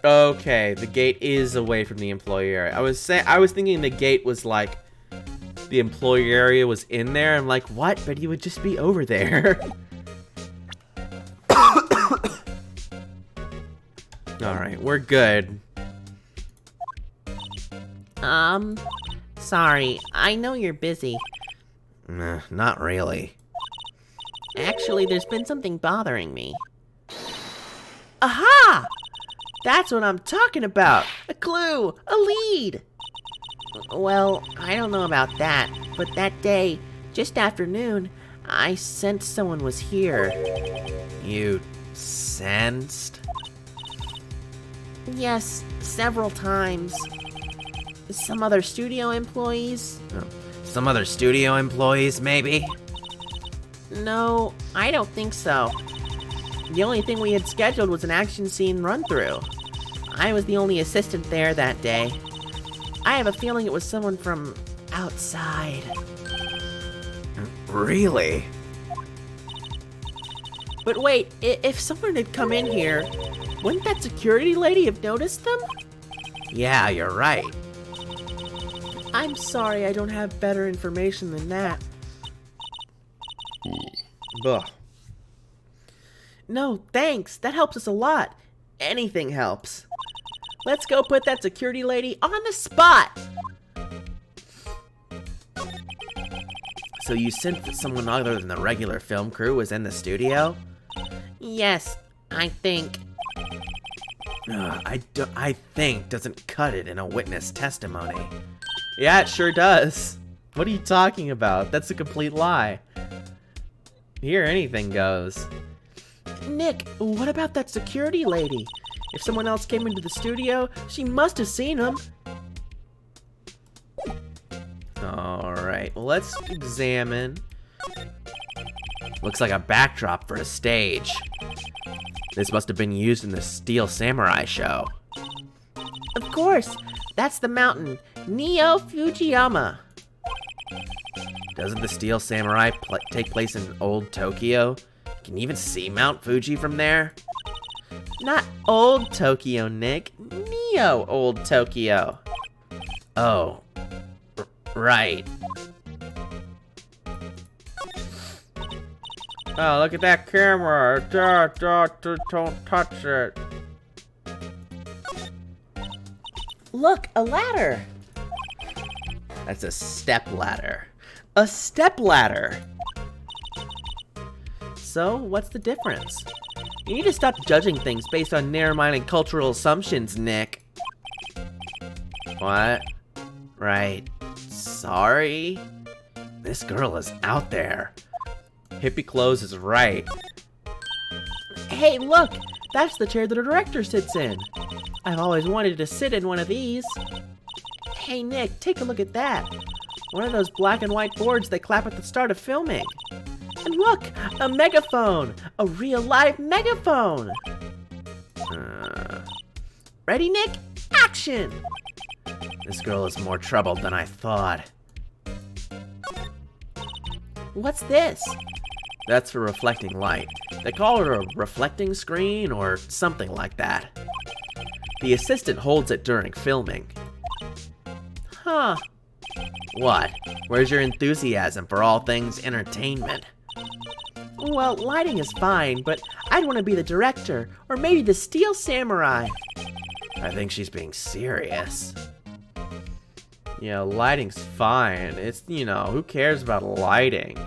Okay, the gate is away from the employee area. I was thinking the gate was like... the employee area was in there. I'm like, what? But he would just be over there. Alright, we're good. Sorry. I know you're busy. Nah, not really. Actually, there's been something bothering me. Aha! That's what I'm talking about! A clue! A lead! Well, I don't know about that, but that day, just after noon, I sensed someone was here. You sensed? Yes, several times. Some other studio employees? Some other studio employees, maybe? No, I don't think so. The only thing we had scheduled was an action scene run-through. I was the only assistant there that day. I have a feeling it was someone from outside. Really? But wait, if someone had come in here, wouldn't that security lady have noticed them? Yeah, you're right. I'm sorry I don't have better information than that. Ugh. No, thanks. That helps us a lot. Anything helps. Let's go put that security lady on the spot! So you sensed that someone other than the regular film crew was in the studio? Yes, I think. I think doesn't cut it in a witness testimony. Yeah, it sure does. What are you talking about? That's a complete lie. Here, anything goes. Nick, what about that security lady? If someone else came into the studio, she must have seen him. Alright, well, let's examine. Looks like a backdrop for a stage. This must have been used in the Steel Samurai show. Of course, that's the mountain, Neo Fujiyama. Doesn't the Steel Samurai take place in old Tokyo? Can you even see Mount Fuji from there? Not old Tokyo, Nick. Neo old Tokyo. Oh, right. Oh, look at that camera. Don't touch it. Look, a ladder. That's a step ladder. A step ladder. So, what's the difference? You need to stop judging things based on narrow-minded cultural assumptions, Nick. What? Right. Sorry? This girl is out there. Hippie Clothes is right. Hey, look! That's the chair that a director sits in. I've always wanted to sit in one of these. Hey, Nick, take a look at that. One of those black and white boards they clap at the start of filming. And look, a megaphone! A real live megaphone! Ready, Nick? Action! This girl is more troubled than I thought. What's this? That's for reflecting light. They call it a reflecting screen or something like that. The assistant holds it during filming. Huh. What? Where's your enthusiasm for all things entertainment? Well, lighting is fine, but I'd want to be the director, or maybe the Steel Samurai. I think she's being serious. Yeah, lighting's fine. It's, you know, who cares about lighting?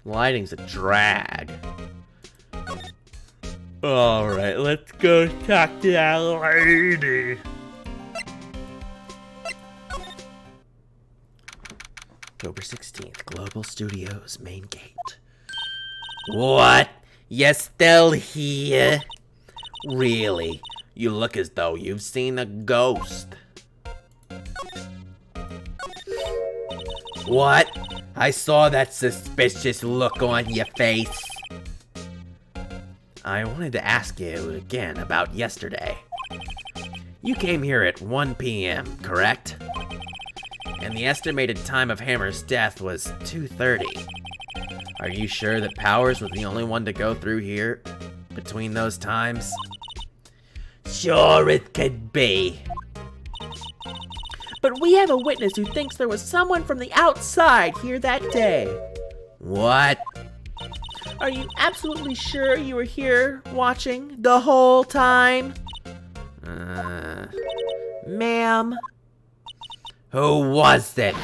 Lighting's a drag. Alright, let's go talk to that lady. October 16th, Global Studios main gate. What? You're still here? Really? You look as though you've seen a ghost. What? I saw that suspicious look on your face. I wanted to ask you again about yesterday. You came here at 1 p.m., correct? And the estimated time of Hammer's death was 2:30. Are you sure that Powers was the only one to go through here between those times? Sure it could be. But we have a witness who thinks there was someone from the outside here that day. What? Are you absolutely sure you were here watching the whole time? Ma'am. Who was it?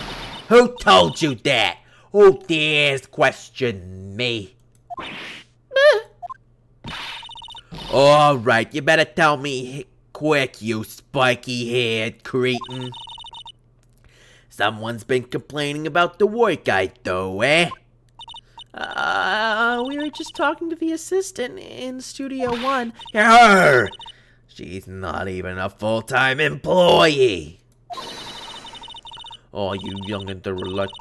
Who told you that? Who dares question me? Alright, you better tell me quick, you spiky-haired cretin. Someone's been complaining about the work I do, eh? We were just talking to the assistant in Studio One. Her! She's not even a full-time employee. Oh, you young intellect.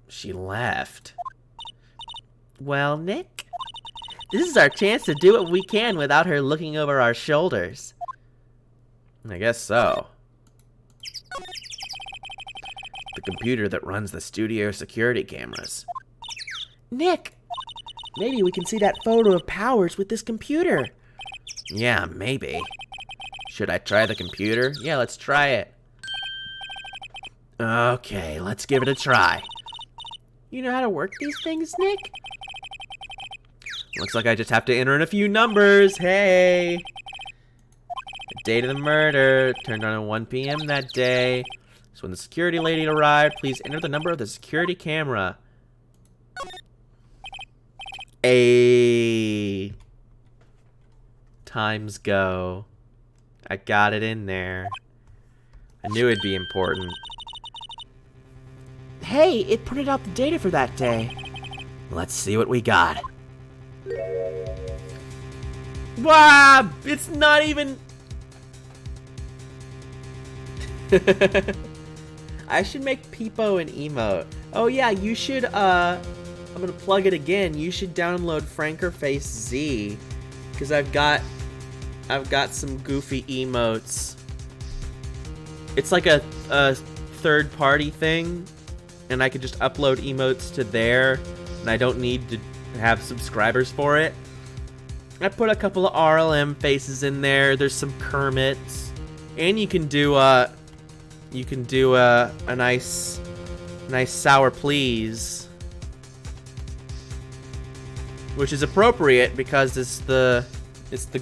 She left. Well, Nick, this is our chance to do what we can without her looking over our shoulders. I guess so. The computer that runs the studio security cameras. Nick, maybe we can see that photo of Powers with this computer. Yeah, maybe. Should I try the computer? Yeah, let's try it. Okay, let's give it a try. You know how to work these things, Nick? Looks like I just have to enter in a few numbers. Hey! The date of the murder turned on at 1 p.m. that day. So when the security lady arrived, please enter the number of the security camera. A times go. I got it in there. I knew it'd be important. Hey, it printed out the data for that day. Let's see what we got. Wow! It's not even... I should make Peepo an emote. Oh yeah, you should, I'm gonna plug it again. You should download Frankerface Z. Because I've got some goofy emotes. It's like a third-party thing. And I could just upload emotes to there. And I don't need to have subscribers for it. I put a couple of RLM faces in there. There's some Kermits, and you can do a nice sour please, which is appropriate because it's the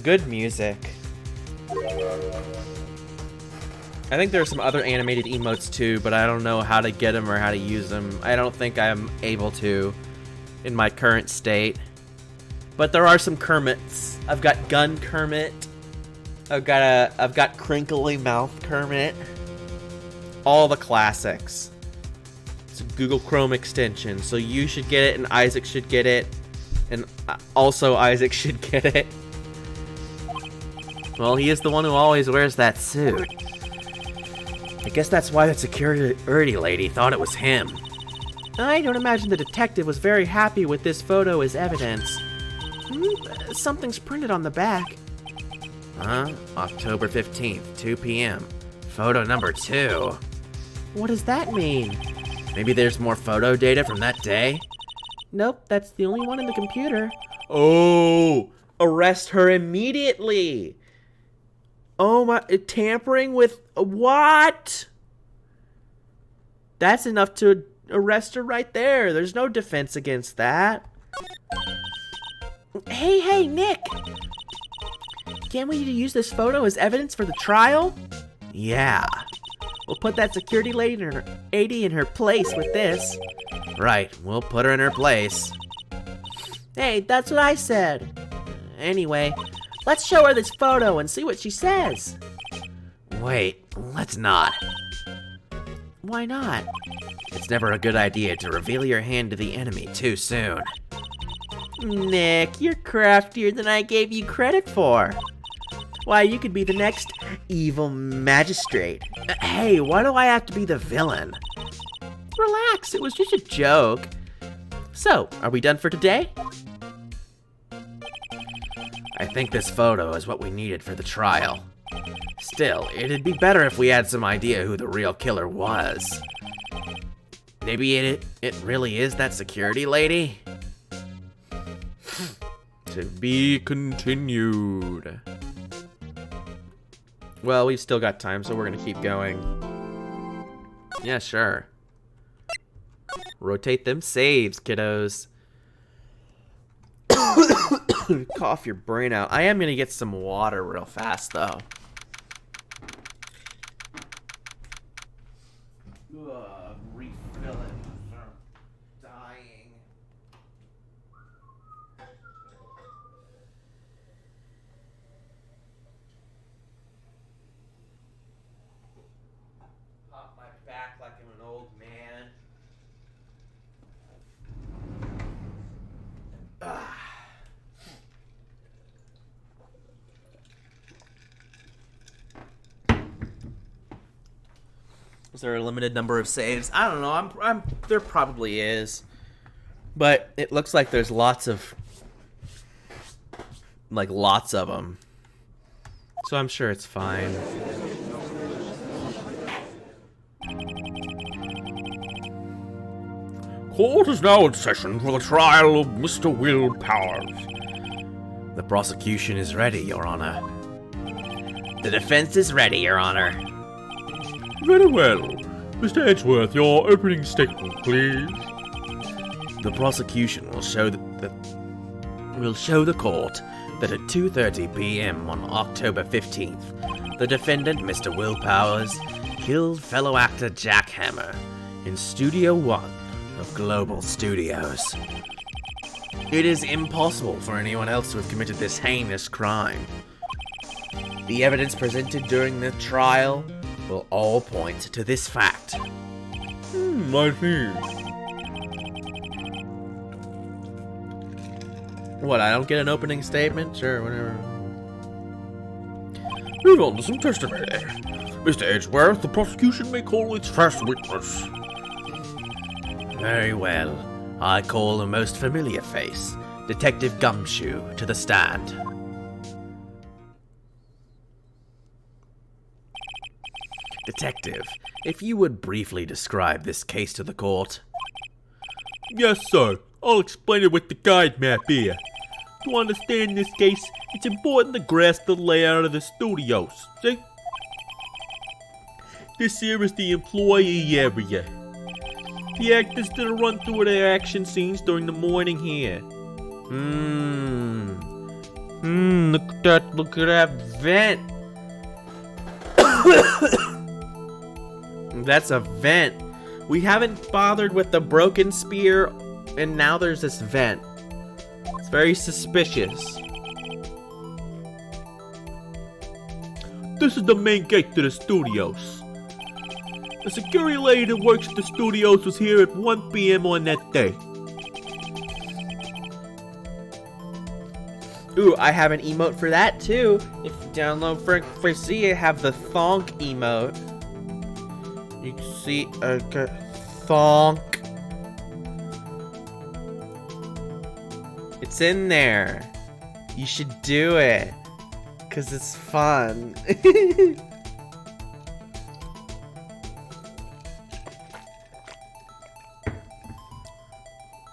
good music. I think there are some other animated emotes too, but I don't know how to get them or how to use them. I don't think I'm able to in my current state. But there are some Kermits. I've got Gun Kermit. I've got Crinkly Mouth Kermit. All the classics. It's a Google Chrome extension, so you should get it, and Isaac should get it, and also Isaac should get it. Well, he is the one who always wears that suit. I guess that's why that security lady thought it was him. I don't imagine the detective was very happy with this photo as evidence. Something's printed on the back. Huh? October 15th, 2 p.m. Photo number 2. What does that mean? Maybe there's more photo data from that day? Nope, that's the only one in the computer. Oh! Arrest her immediately! Oh my, tampering with what? That's enough to arrest her right there. There's no defense against that. Hey, Nick. Can't we use this photo as evidence for the trial? Yeah. We'll put that security lady in her place with this. Right, we'll put her in her place. Hey, that's what I said. Anyway, let's show her this photo and see what she says. Wait, let's not. Why not? It's never a good idea to reveal your hand to the enemy too soon. Nick, you're craftier than I gave you credit for. Why, you could be the next evil magistrate. Hey, why do I have to be the villain? Relax, it was just a joke. So, are we done for today? I think this photo is what we needed for the trial. Still, it'd be better if we had some idea who the real killer was. Maybe it really is that security lady? To be continued. Well, we've still got time, so we're gonna keep going. Yeah, sure. Rotate them saves, kiddos. Cough your brain out. I am gonna get some water real fast, though. Refill it. I'm dying. Pop my back like I'm an old man. Is there a limited number of saves? I don't know. There probably is, but it looks like there's lots of them. So I'm sure it's fine. Court is now in session for the trial of Mr. Will Powers. The prosecution is ready, Your Honor. The defense is ready, Your Honor. Very well. Mr. Edgeworth, your opening statement, please. The prosecution will show the court that at 2:30 p.m. on October 15th, the defendant, Mr. Will Powers, killed fellow actor Jack Hammer in Studio 1 of Global Studios. It is impossible for anyone else to have committed this heinous crime. The evidence presented during the trial will all point to this fact. I see. What, I don't get an opening statement? Sure, whatever. Move on to some testimony. Mr. Edgeworth, the prosecution may call its first witness. Very well. I call a most familiar face, Detective Gumshoe, to the stand. Detective, if you would briefly describe this case to the court. Yes, sir. I'll explain it with the guide map here. To understand this case, it's important to grasp the layout of the studios. See? This here is the employee area. The actors did a run through of their action scenes during the morning here. Look at that vent. That's a vent. We haven't bothered with the broken spear, and now there's this vent. It's very suspicious. This is the main gate to the studios. The security lady that works at the studios was here at 1 p.m. on that day. Ooh, I have an emote for that too. If you download for C, I have the thonk emote. You can see a thonk. It's in there. You should do it, 'cause it's fun.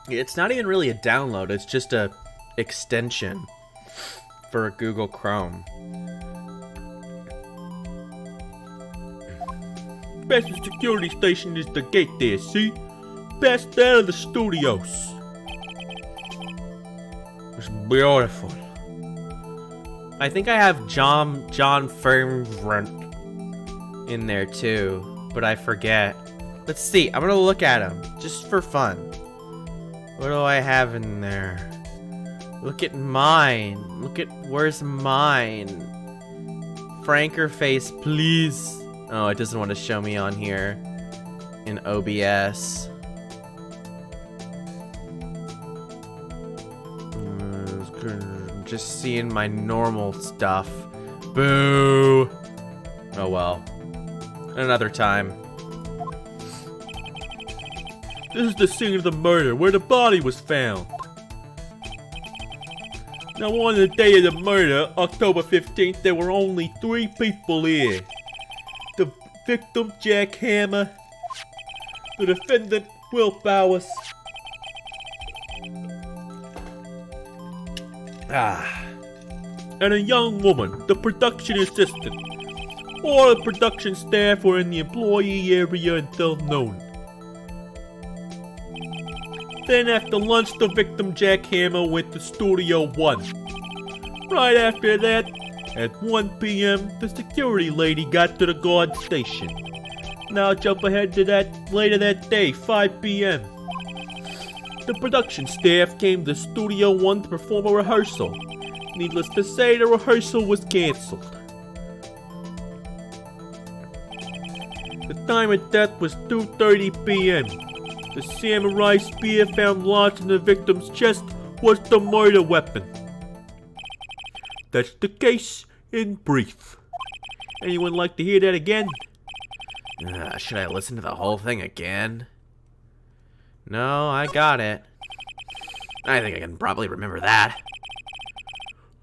It's not even really a download, it's just a extension for Google Chrome. Past the security station is the gate there, see? Past that of the studios. It's beautiful. I think I have John Fernrent in there too, but I forget. Let's see, I'm gonna look at him, just for fun. What do I have in there? Look at mine. Where's mine? Franker face, please. Oh, it doesn't want to show me on here in OBS. Just seeing my normal stuff. Boo. Oh well. Another time. This is the scene of the murder, where the body was found. Now on the day of the murder, October 15th, there were only 3 people here. The victim, Jack Hammer, the defendant, Will Bowers, and a young woman, the production assistant. All the production staff were in the employee area until noon. Then after lunch, the victim, Jack Hammer, went to Studio 1. Right after that, at 1 p.m., the security lady got to the guard station. Now jump ahead to that later that day, 5 p.m. The production staff came to Studio 1 to perform a rehearsal. Needless to say, the rehearsal was cancelled. The time of death was 2:30 p.m. The samurai spear found lodged in the victim's chest was the murder weapon. That's the case in brief. Anyone like to hear that again? Should I listen to the whole thing again? No, I got it. I think I can probably remember that.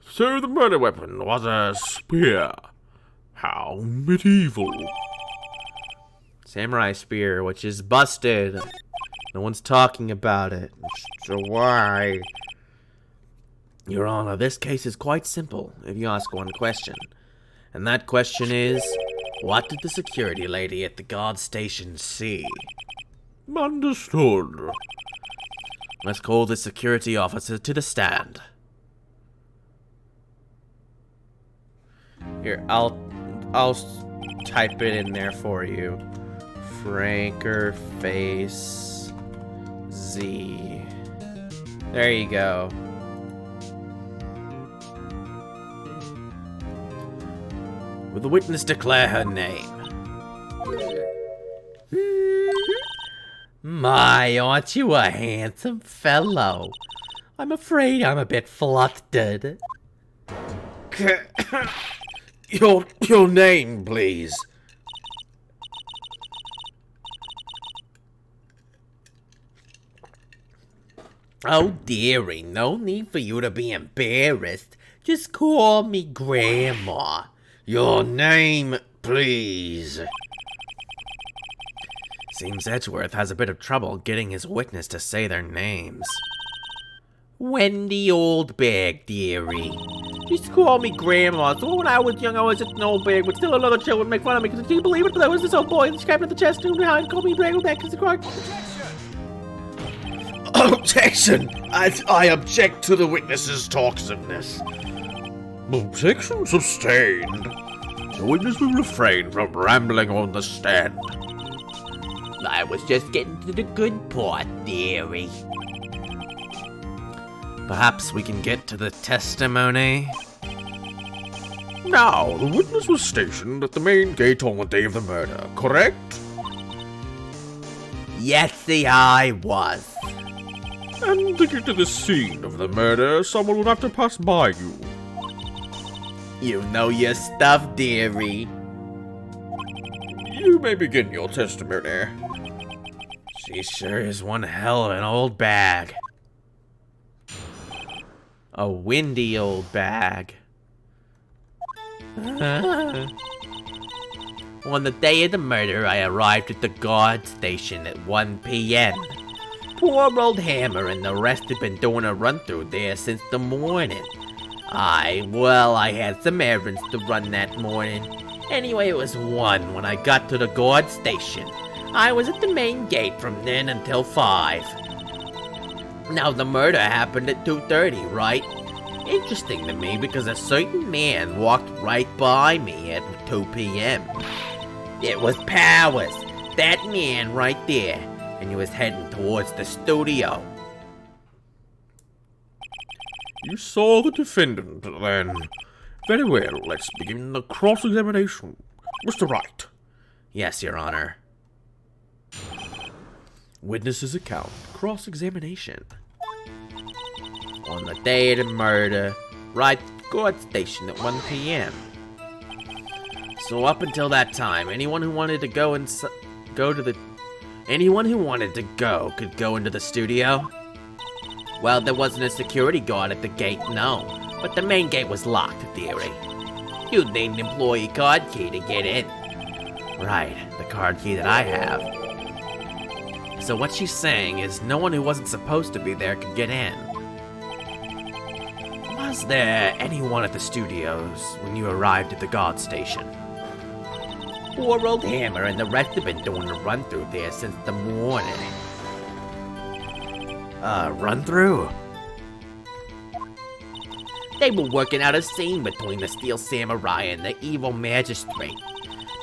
So the murder weapon was a spear. How medieval. Samurai spear, which is busted. No one's talking about it. So why? Your Honor, this case is quite simple if you ask one question. And that question is, what did the security lady at the guard station see? Understood. Let's call the security officer to the stand. Here, I'll type it in there for you. Franker face Z. There you go. Will the witness declare her name? My, aren't you a handsome fellow? I'm afraid I'm a bit flustered. Your name, please. Oh, dearie, no need for you to be embarrassed. Just call me Grandma. Your name, please. Seems Edgeworth has a bit of trouble getting his witness to say their names. Wendy Oldbag, dearie. She used to call me Grandma, so when I was young, I was just an old bag, but still another child would make fun of me, because do you believe it? There was this old boy described at the chest and behind, called me Brangleback, because the guard... Objection! I object to the witness's talkativeness. Objection sustained. The witness will refrain from rambling on the stand. I was just getting to the good part, dearie. Perhaps we can get to the testimony? Now, the witness was stationed at the main gate on the day of the murder, correct? Yes, I was. And to get to the scene of the murder, someone would have to pass by you. You know your stuff, dearie. You may begin your testimony. She sure is one hell of an old bag. A windy old bag. On the day of the murder, I arrived at the guard station at 1 p.m. Poor old Hammer and the rest had been doing a run-through there since the morning. I had some errands to run that morning. Anyway, it was 1 when I got to the guard station. I was at the main gate from then until 5. Now, the murder happened at 2:30, right? Interesting to me because a certain man walked right by me at 2 p.m. It was Powers, that man right there, and he was heading towards the studio. You saw the defendant, then. Very well, let's begin the cross-examination. Mr. Wright. Yes, Your Honor. Witness's account. Cross-examination. On the day of the murder, right guard station at 1 p.m. So up until that time, anyone who wanted to go could go into the studio. Well, there wasn't a security guard at the gate, no, but the main gate was locked, dearie. You'd need an employee card key to get in. Right, the card key that I have. So what she's saying is no one who wasn't supposed to be there could get in. Was there anyone at the studios when you arrived at the guard station? Poor old Hammer and the rest have been doing a run-through there since the morning. Run-through? They were working out a scene between the Steel Samurai and the evil magistrate.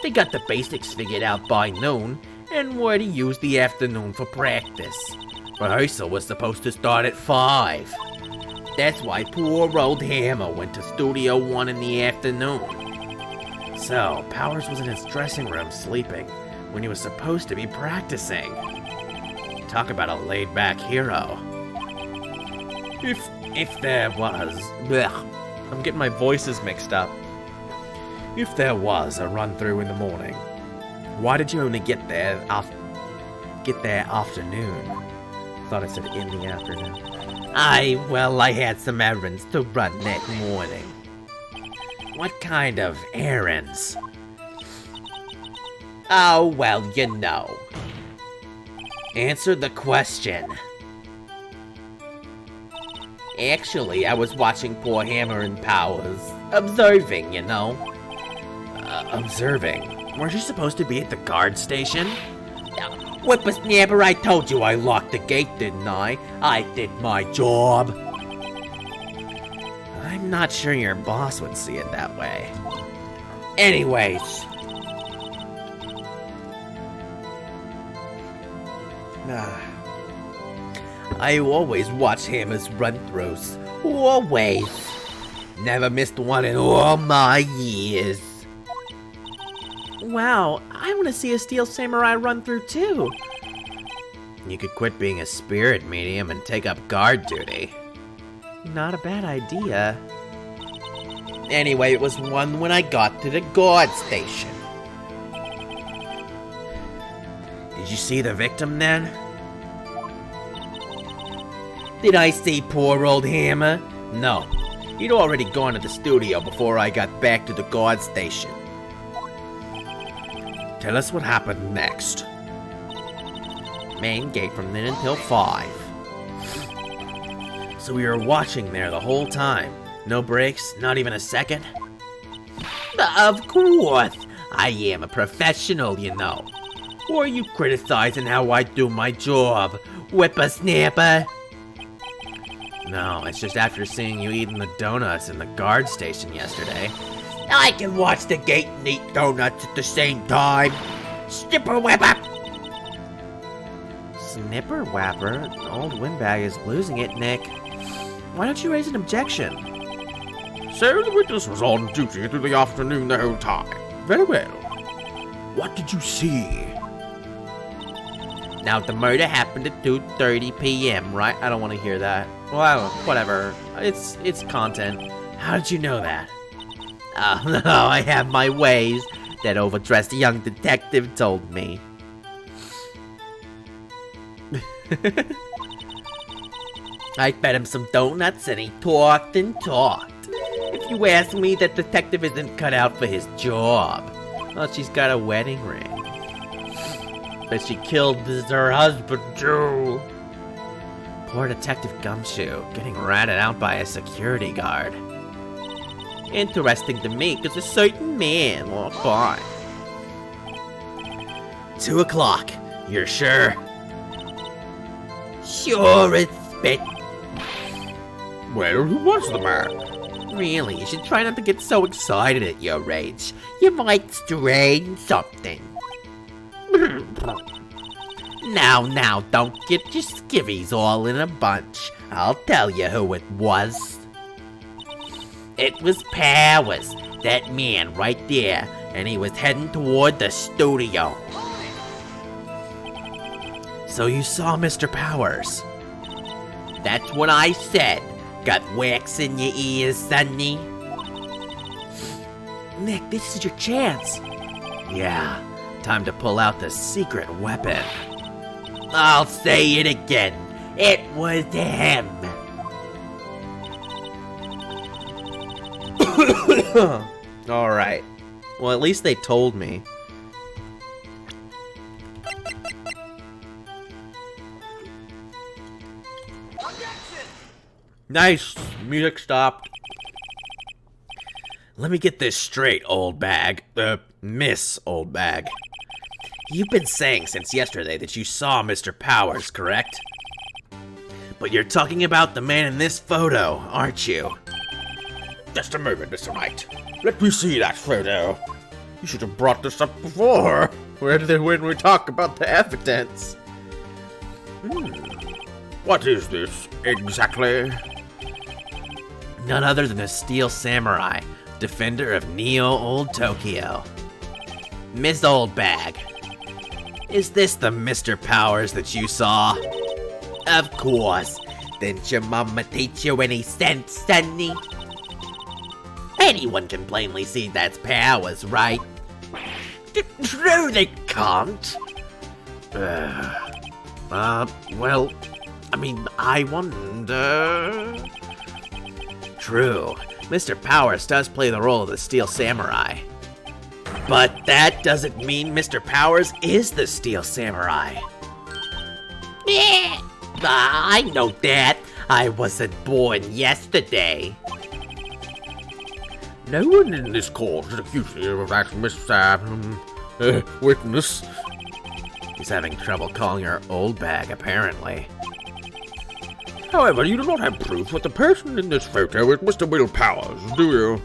They got the basics figured out by noon, and were to use the afternoon for practice. Rehearsal was supposed to start at 5. That's why poor old Hammer went to Studio 1 in the afternoon. So, Powers was in his dressing room sleeping when he was supposed to be practicing. Talk about a laid-back hero. If there was... Blech, I'm getting my voices mixed up. If there was a run-through in the morning, why did you only get there afternoon? Thought I said in the afternoon. I had some errands to run that morning. What kind of errands? Oh, well, you know. Answer the question. Actually, I was watching poor Hammer and Powers. Observing, you know. Observing? Weren't you supposed to be at the guard station? Whippersnapper, I told you I locked the gate, didn't I? I did my job. I'm not sure your boss would see it that way. Anyways. I always watch Hammer's run-throughs. Always. Never missed one in all my years. Wow, I want to see a Steel Samurai run through too. You could quit being a spirit medium and take up guard duty. Not a bad idea. Anyway, it was 1 when I got to the guard station. Did you see the victim then? Did I see poor old Hammer? No. He'd already gone to the studio before I got back to the guard station. Tell us what happened next. Main gate from then until 5. So we were watching there the whole time. No breaks, not even a second? Of course. I am a professional, you know. Or are you criticizing how I do my job, whippersnapper? No, it's just after seeing you eating the donuts in the guard station yesterday. I can watch the gate and eat donuts at the same time. Snipper whipper! Snipper Whapper? Old Windbag is losing it, Nick. Why don't you raise an objection? So the witness was on duty through the afternoon the whole time. Very well. What did you see? Now, the murder happened at 2:30 p.m., right? I don't want to hear that. Well, I don't, whatever. It's content. How did you know that? Oh, no, I have my ways. That overdressed young detective told me. I fed him some donuts and he talked and talked. If you ask me, that detective isn't cut out for his job. Well, she's got a wedding ring. But she killed her husband too. Poor Detective Gumshoe, getting ratted out by a security guard. Interesting to me, because a certain man walked by. 2 o'clock. You're sure? Sure as spit. Well, who was the man? Really, you should try not to get so excited at your age. You might strain something. Now, don't get your skivvies all in a bunch. I'll tell you who it was. It was Powers, that man right there, and he was heading toward the studio. So you saw Mr. Powers? That's what I said. Got wax in your ears, Sonny? Nick, this is your chance. Yeah, time to pull out the secret weapon. I'll say it again. It was him. Alright. Well, at least they told me. Nice. Music stopped. Let me get this straight, old bag. Miss Old Bag. You've been saying since yesterday that you saw Mr. Powers, correct? But you're talking about the man in this photo, aren't you? Just a moment, Mr. Wright. Let me see that photo. You should have brought this up before. When we talk about the evidence. What is this, exactly? None other than a Steel Samurai, defender of Neo Old Tokyo. Miss Old Bag, is this the Mr. Powers that you saw? Of course. Didn't your mama teach you any sense, Sonny? Anyone can plainly see that's Powers, right? No, they can't. Well, I mean, I wonder... True, Mr. Powers does play the role of the Steel Samurai. But that doesn't mean Mr. Powers is the Steel Samurai. I know that. I wasn't born yesterday. No one in this court is accusing you of that, Mr. Witness. He's having trouble calling her Old Bag, apparently. However, you do not have proof that the person in this photo is Mr. Will Powers, do you?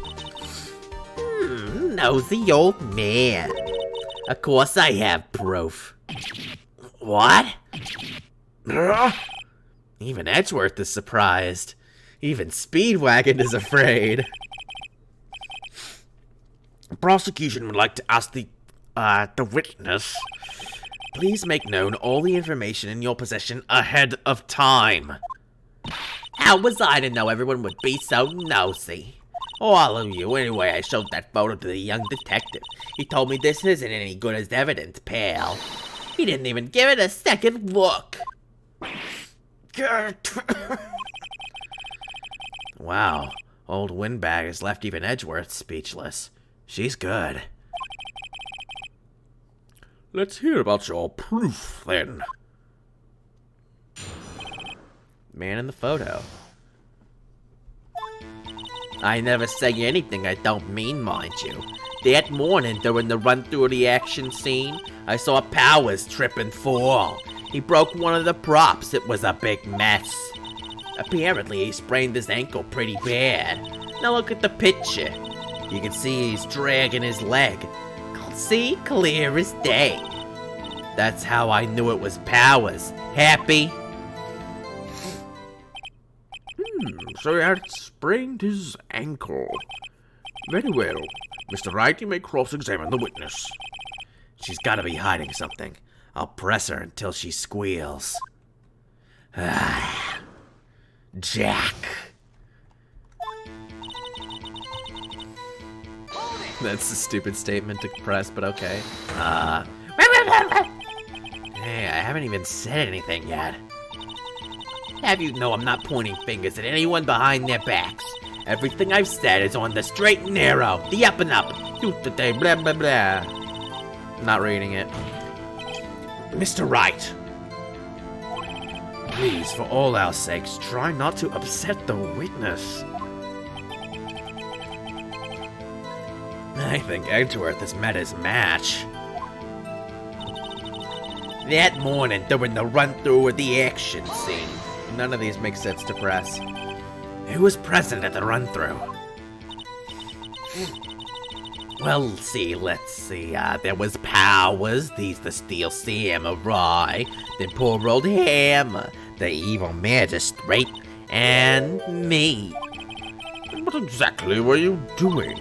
Nosy old man. Of course I have proof. What? Even Edgeworth is surprised. Even Speedwagon is afraid. The prosecution would like to ask the witness. Please make known all the information in your possession ahead of time. How was I to know everyone would be so nosy? All of you, anyway. I showed that photo to the young detective. He told me this isn't any good as evidence, pal. He didn't even give it a second look. Wow, old Windbag has left even Edgeworth speechless. She's good. Let's hear about your proof, then. Man in the photo. I never say anything I don't mean, mind you. That morning, during the run-through of the action scene, I saw Powers trip and fall. He broke one of the props. It was a big mess. Apparently, he sprained his ankle pretty bad. Now look at the picture. You can see he's dragging his leg. See? Clear as day. That's how I knew it was Powers. Happy? So he had sprained his ankle. Very well. Mr. Wright, you may cross-examine the witness. She's gotta be hiding something. I'll press her until she squeals. Jack. That's a stupid statement to press, but okay. Hey, I haven't even said anything yet. Have you know I'm not pointing fingers at anyone behind their backs. Everything I've said is on the straight and narrow, the up and up. Blah, blah, blah. Not reading it. Mr. Wright. Please, for all our sakes, try not to upset the witness. I think Edgeworth has met his match. That morning during the run-through of the action scene. None of these make sense to press. Who was present at the run-through? Well, let's see. There was Powers, he's the Steel Samurai. Then poor old Hammer, the evil magistrate, and me. What exactly were you doing?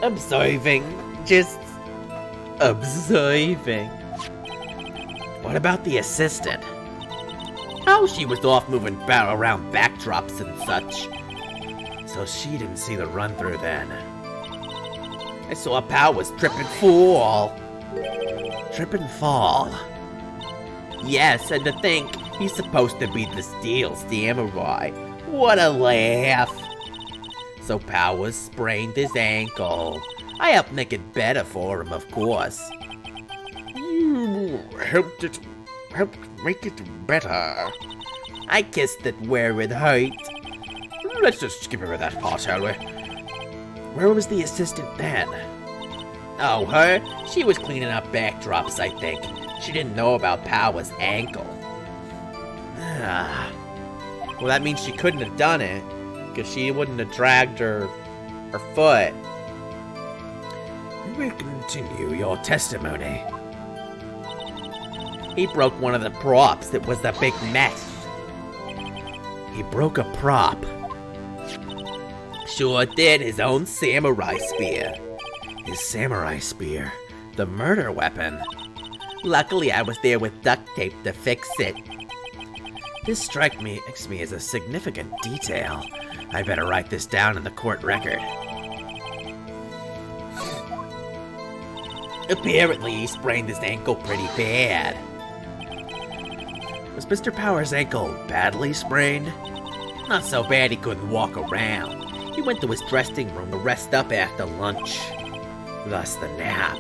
Observing. Just observing. What about the assistant? Oh, she was off moving around backdrops and such. So she didn't see the run-through then. I saw Powers trip and fall. Trip and fall? Yes, and to think he's supposed to be the Steel Samurai. What a laugh. So Powers sprained his ankle. I helped make it better for him, of course. You helped make it better. I kissed it where it hurt. Let's just skip over that part, shall we? Where was the assistant then? Oh, her? She was cleaning up backdrops, I think. She didn't know about Powers' ankle. Well, that means she couldn't have done it, because she wouldn't have dragged her foot. You may continue your testimony. He broke one of the props. It was a big mess. He broke a prop. Sure did, his own samurai spear. His samurai spear. The murder weapon. Luckily, I was there with duct tape to fix it. This strikes me as a significant detail. I better write this down in the court record. Apparently, he sprained his ankle pretty bad. Was Mr. Powers' ankle badly sprained? Not so bad he couldn't walk around. He went to his dressing room to rest up after lunch. Thus the nap.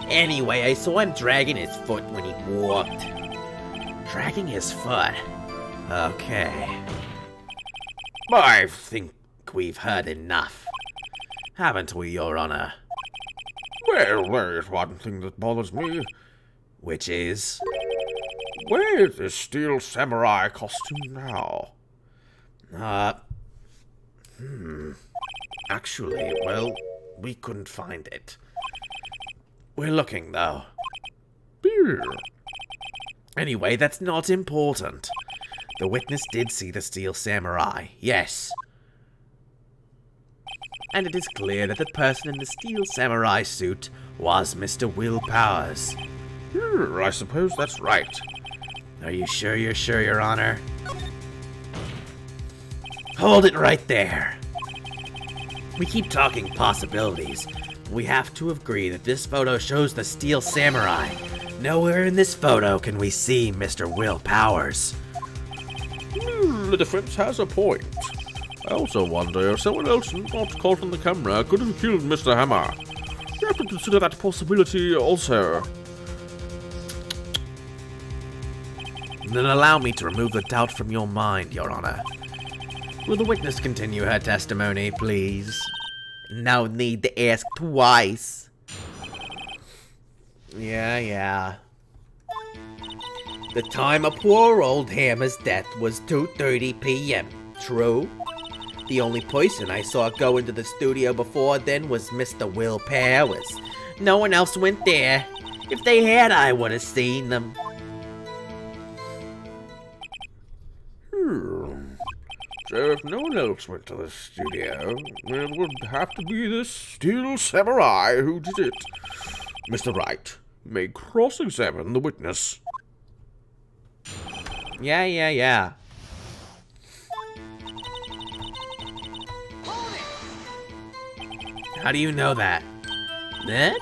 Anyway, I saw him dragging his foot when he walked. Dragging his foot? Okay. I think we've heard enough. Haven't we, Your Honor? Well, there is one thing that bothers me. Which is? Where is this Steel Samurai costume now? Actually, well, we couldn't find it. We're looking, though. Beer. Anyway, that's not important. The witness did see the Steel Samurai, yes. And it is clear that the person in the Steel Samurai suit was Mr. Will Powers. I suppose that's right. Are you sure you're sure, Your Honor? Hold it right there. We keep talking possibilities. We have to agree that this photo shows the Steel Samurai. Nowhere in this photo can we see Mr. Will Powers. The defense has a point. I also wonder if someone else not caught on the camera could have killed Mr. Hammer. You have to consider that possibility also. Then allow me to remove the doubt from your mind, Your Honor. Will the witness continue her testimony, please? No need to ask twice. Yeah. The time of poor old Hammer's death was 2:30 p.m. True? The only person I saw go into the studio before then was Mr. Will Powers. No one else went there. If they had, I would have seen them. So if no one else went to the studio, it would have to be this steel samurai who did it. Mr. Wright may cross-examine the witness. Yeah. How do you know that?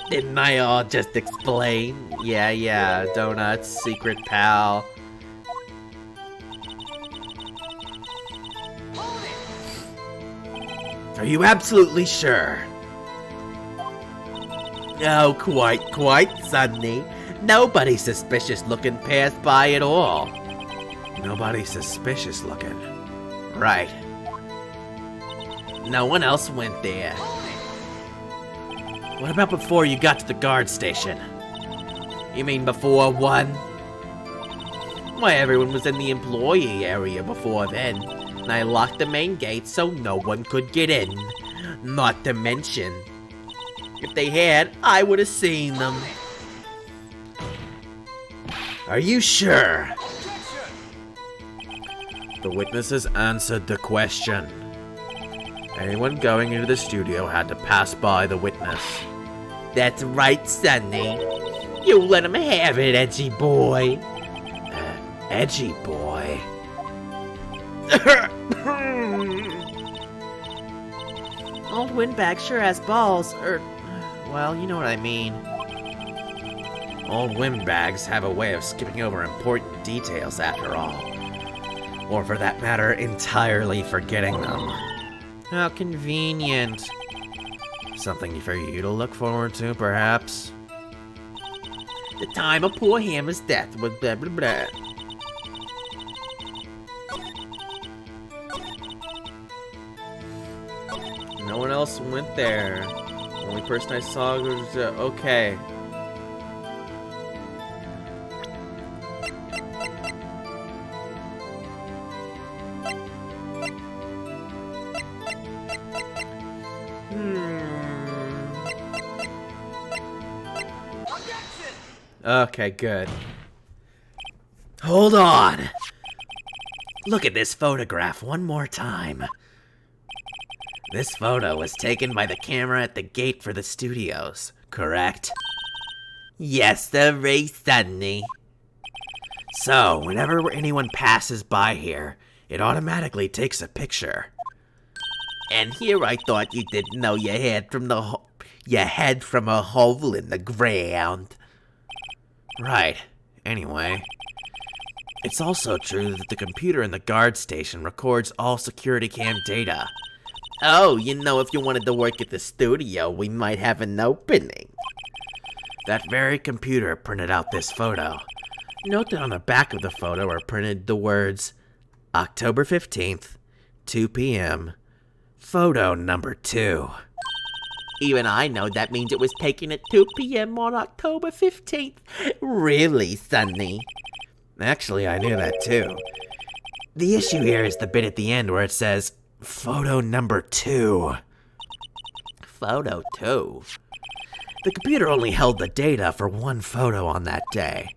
Didn't I all just explain? Yeah, Donut's secret pal. Are you absolutely sure? Oh, quite, Sonny. Nobody suspicious looking passed by at all. Nobody suspicious looking. Right. No one else went there. What about before you got to the guard station? You mean before 1? Why, everyone was in the employee area before then. And I locked the main gate so no one could get in. Not to mention, if they had, I would have seen them. Are you sure? The witnesses answered the question. Anyone going into the studio had to pass by the witness. That's right, Sonny. You let him have it, edgy boy. Edgy boy? Old Windbag sure has balls, well, you know what I mean. Old Windbags have a way of skipping over important details after all. Or for that matter, entirely forgetting them. How convenient. Something for you to look forward to, perhaps? The time of poor Hammer's death was blah blah blah. No one else went there. Only person I saw was, okay. Okay, good. Hold on! Look at this photograph one more time. This photo was taken by the camera at the gate for the studios, correct? Yes, sirree, Sonny. So, whenever anyone passes by here, it automatically takes a picture. And here I thought you didn't know you had from a hole in the ground. Right. Anyway, it's also true that the computer in the guard station records all security cam data. Oh, you know, if you wanted to work at the studio, we might have an opening. That very computer printed out this photo. Note that on the back of the photo are printed the words, October 15th, 2 p.m., photo number 2. Even I know that means it was taken at 2 p.m. on October 15th. Really, Sonny? Actually, I knew that too. The issue here is the bit at the end where it says, photo number 2. Photo 2? The computer only held the data for one photo on that day.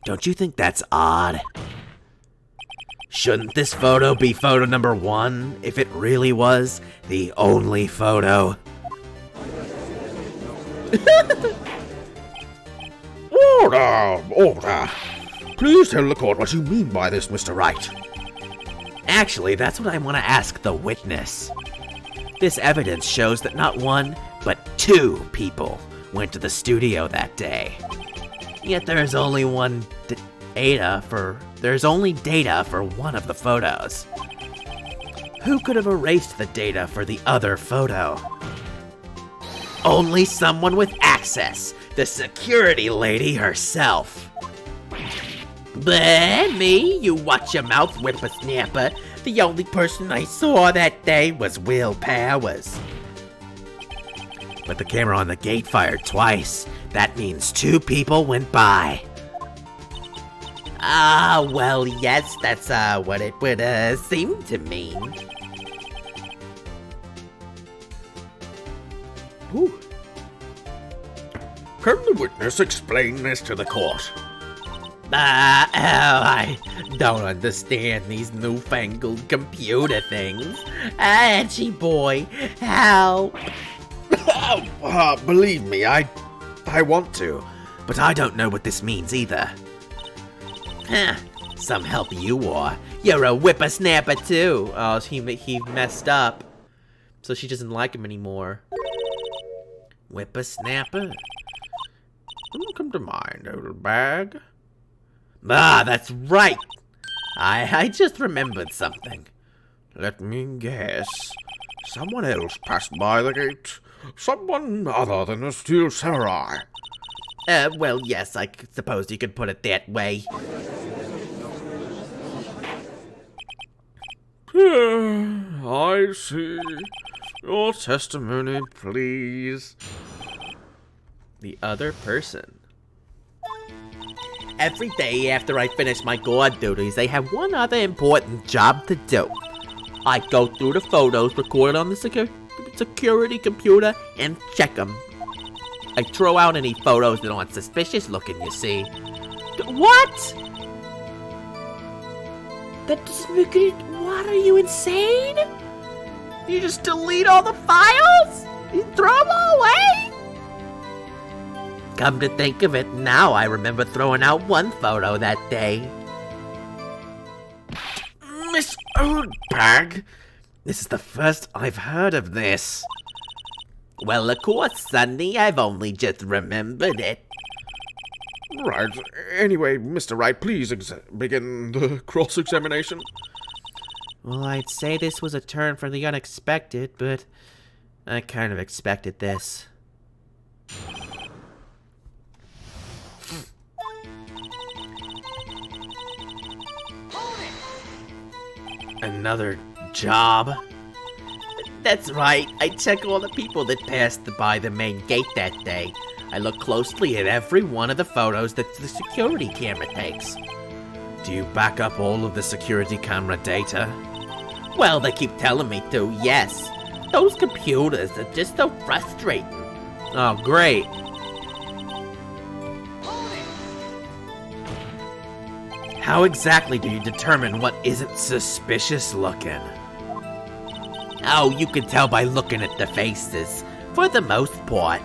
Don't you think that's odd? Shouldn't this photo be photo number 1 if it really was the only photo? Order! Please tell the court what you mean by this, Mr. Wright. Actually, that's what I want to ask the witness. This evidence shows that not 1, but 2 people went to the studio that day. Yet there's only data for one of the photos. Who could have erased the data for the other photo? Only someone with access, the security lady herself. But me, you watch your mouth, whippersnapper. The only person I saw that day was Will Powers. But the camera on the gate fired twice. That means 2 people went by. Ah, well, yes, that's what it would seem to mean. Ooh. Can the witness explain this to the court? I don't understand these newfangled computer things. Edgy boy, help! Believe me, I want to. But I don't know what this means either. Huh, some help you are. You're a whippersnapper too. Oh, he messed up. So she doesn't like him anymore. Whippersnapper? Wouldn't come to mind, old bag. Ah, that's right. I just remembered something. Let me guess. Someone else passed by the gate. Someone other than the Steel Samurai. Well, yes, I suppose you could put it that way. I see. Your testimony, please. The other person. Every day after I finish my guard duties, I have one other important job to do. I go through the photos recorded on the security computer and check them. I throw out any photos that aren't suspicious looking, you see. What? That doesn't make it. What, are you insane? You just delete all the files? You throw them all away? Come to think of it, now I remember throwing out one photo that day. Miss Oldbag? This is the first I've heard of this. Well, of course, Sonny, I've only just remembered it. Right. Anyway, Mr. Wright, please begin the cross-examination. Well, I'd say this was a turn for the unexpected, but I kind of expected this. Another job? That's right, I check all the people that passed by the main gate that day. I look closely at every one of the photos that the security camera takes. Do you back up all of the security camera data? Well, they keep telling me to, yes. Those computers are just so frustrating. Oh, great. How exactly do you determine what isn't suspicious looking? Oh, you can tell by looking at the faces, for the most part.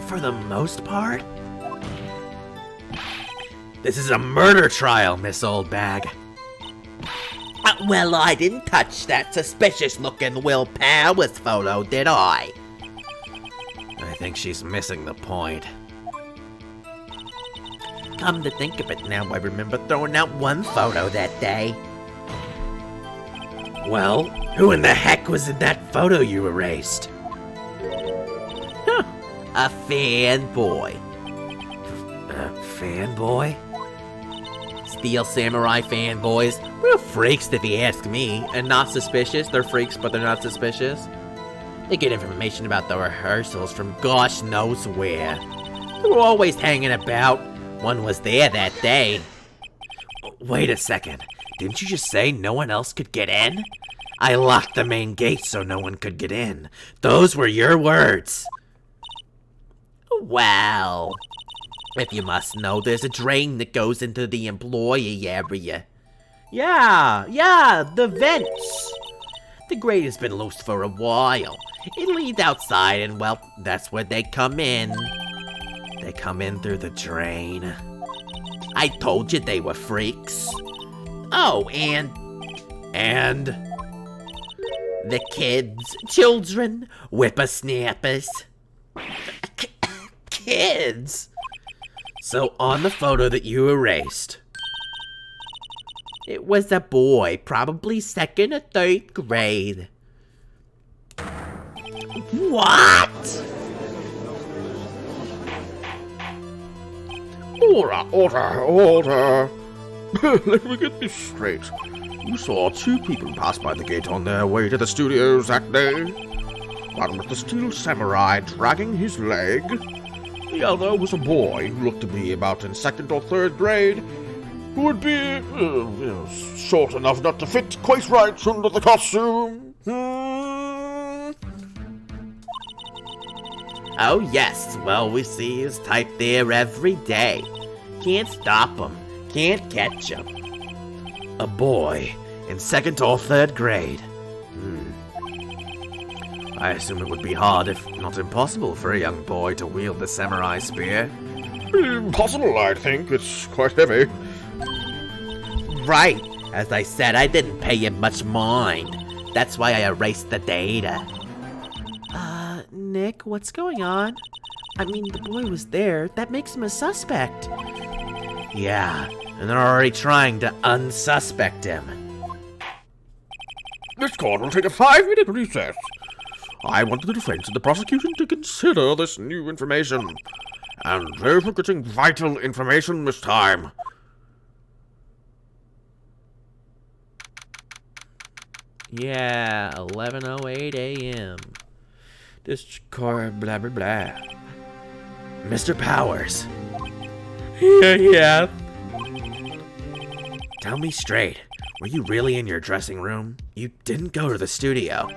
For the most part? This is a murder trial, Miss Oldbag. Well, I didn't touch that suspicious-looking Will Powers photo, did I? I think she's missing the point. Come to think of it now, I remember throwing out one photo that day. Well, who in the heck was in that photo you erased? A fanboy. A fanboy? Steel Samurai fanboys. Real freaks if you ask me. And not suspicious. They're freaks, but they're not suspicious. They get information about the rehearsals from gosh knows where. They were always hanging about. One was there that day. Wait a second. Didn't you just say no one else could get in? I locked the main gate so no one could get in. Those were your words. Well, if you must know, there's a drain that goes into the employee area. Yeah, the vents. The grate has been loose for a while. It leads outside and, well, that's where they come in. They come in through the drain. I told you they were freaks. Oh, and the kids, children, whippersnappers. Kids. So on the photo that you erased, it was a boy, probably 2nd or 3rd grade. What? Order. Let me get this straight. You saw two people pass by the gate on their way to the studios that day. One was the steel samurai dragging his leg. The other was a boy who looked to be about in 2nd or 3rd grade, who would be short enough not to fit quite right under the costume. Oh yes, well we see his type there every day. Can't stop him, can't catch him. A boy in 2nd or 3rd grade. I assume it would be hard, if not impossible, for a young boy to wield the samurai spear. Impossible, I think. It's quite heavy. Right, as I said, I didn't pay him much mind. That's why I erased the data. Nick, what's going on? I mean, the boy was there. That makes him a suspect. Yeah, and they're already trying to unsuspect him. This court will take a 5-minute recess. I want the defense and the prosecution to consider this new information. And they're forgetting vital information this time. Yeah, 11:08 a.m. District Court, blah, blah, blah. Mr. Powers, Yeah. tell me straight. Were you really in your dressing room? You didn't go to the studio.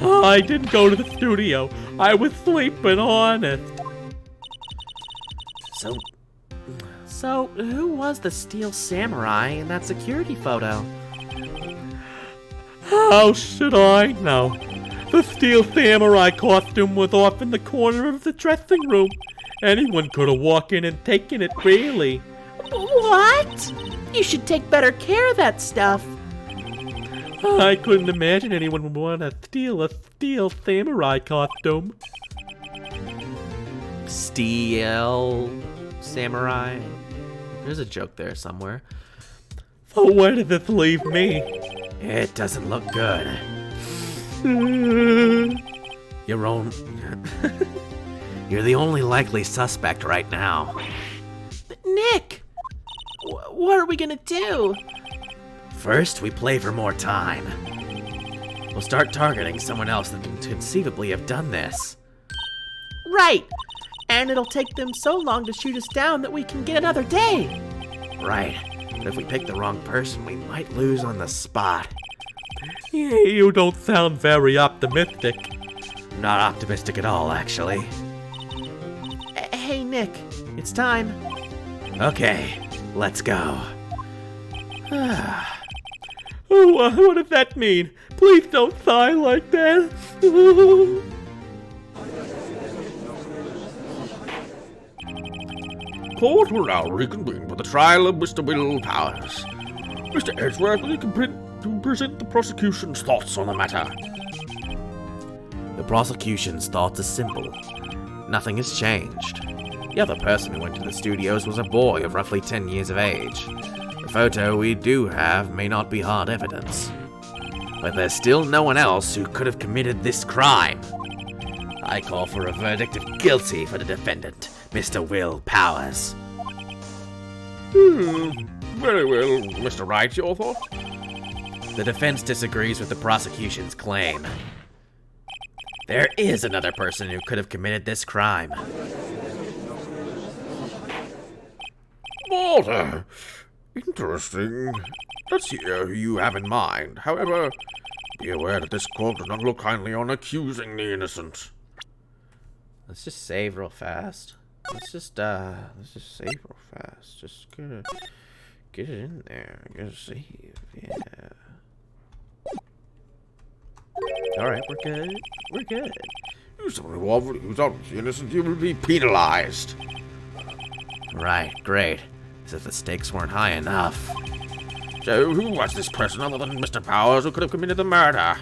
I didn't go to the studio. I was sleeping, honest. So, who was the steel samurai in that security photo? How should I know? The steel samurai costume was off in the corner of the dressing room. Anyone could have walked in and taken it, really. What? You should take better care of that stuff. I couldn't imagine anyone would want to steal a steel samurai costume. Steel samurai? There's a joke there somewhere. So where did this leave me? It doesn't look good. You're the only likely suspect right now. But Nick! What are we gonna do? First, we play for more time. We'll start targeting someone else that can conceivably have done this. Right! And it'll take them so long to shoot us down that we can get another day. Right. But if we pick the wrong person, we might lose on the spot. Yeah, you don't sound very optimistic. Not optimistic at all, actually. Hey, Nick. It's time. Okay, let's go. Oh, what does that mean? Please don't sigh like that. Court will now reconvene for the trial of Mr. Will Powers. Mr. Edgeworth, will you present the prosecution's thoughts on the matter? The prosecution's thoughts are simple. Nothing has changed. The other person who went to the studios was a boy of roughly 10 years of age. The photo we do have may not be hard evidence. But there's still no one else who could have committed this crime. I call for a verdict of guilty for the defendant, Mr. Will Powers. Very well, Mr. Wright, your thought? The defense disagrees with the prosecution's claim. There is another person who could have committed this crime. Walter! Interesting. Let's hear who you have in mind. However, be aware that this court does not look kindly on accusing the innocent. Let's just save real fast. Let's just save real fast. Just gonna get it in there. Gonna save. Yeah. Alright, we're good. We're good. Someone who's obviously innocent, you will be penalized. Right, great. As if the stakes weren't high enough. So, who was this person other than Mr. Powers who could have committed the murder?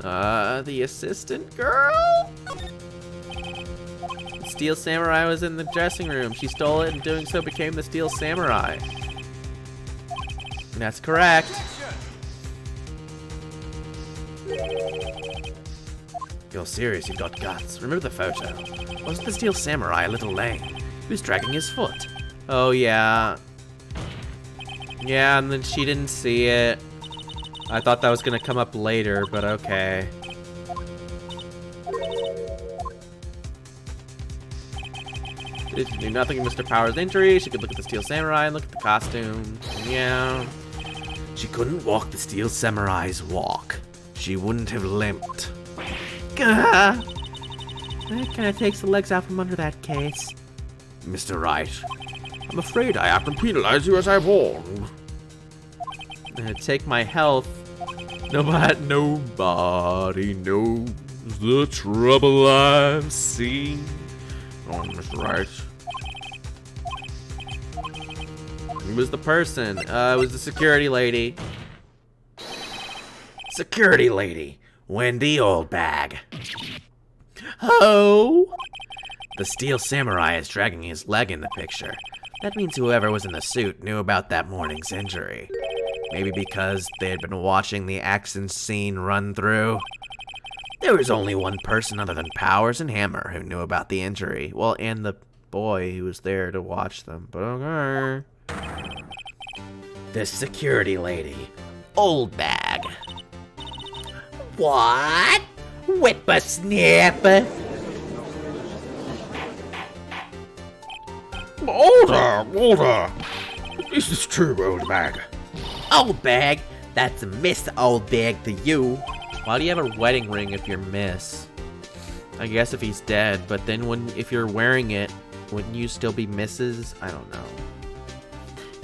The assistant girl? The Steel Samurai was in the dressing room. She stole it and doing so became the Steel Samurai. That's correct. You're serious, you've got guts. Remember the photo. Wasn't the Steel Samurai a little lame? He was dragging his foot. Oh yeah. Yeah, and then she didn't see it. I thought that was gonna come up later, but okay. She knew nothing of Mr. Power's injury. She could look at the Steel Samurai and look at the costume. Yeah. She couldn't walk the Steel Samurai's walk. She wouldn't have limped. Gah. That kind of takes the legs out from under that case. Mr. Wright, I'm afraid I have to penalize you as I warned. Take my health. Nobody knows the trouble I've seen. Oh, Mr. Wright. Who was the person? It was the security lady. Security lady, Wendy Oldbag. Oh! The Steel Samurai is dragging his leg in the picture. That means whoever was in the suit knew about that morning's injury. Maybe because they had been watching the action scene run through. There was only one person other than Powers and Hammer who knew about the injury. Well, and the boy who was there to watch them. But okay. This security lady, Oldbag. What? Whippersnapper? Older! This is true, Oldbag. Oldbag? That's Miss Oldbag to you. Why do you have a wedding ring if you're Miss? I guess if he's dead, but then if you're wearing it, wouldn't you still be Mrs.? I don't know.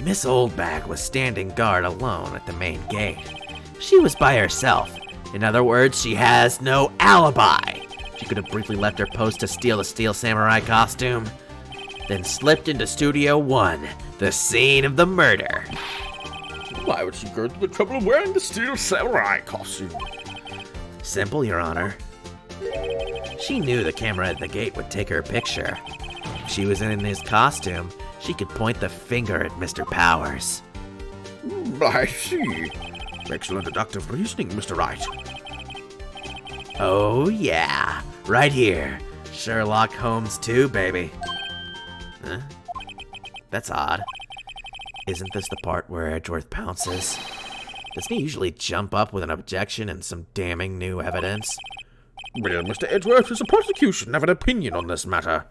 Miss Oldbag was standing guard alone at the main gate. She was by herself. In other words, she has no alibi. She could have briefly left her post to steal the Steel Samurai costume, then slipped into Studio 1, the scene of the murder. Why would she go to the trouble of wearing the Steel Samurai costume? Simple, Your Honor. She knew the camera at the gate would take her picture. If she was in his costume, she could point the finger at Mr. Powers. I see. Excellent deductive reasoning, Mr. Wright. Oh yeah, right here. Sherlock Holmes 2, baby. Huh? That's odd. Isn't this the part where Edgeworth pounces? Doesn't he usually jump up with an objection and some damning new evidence? Well, Mr. Edgeworth, does the prosecution have an opinion on this matter?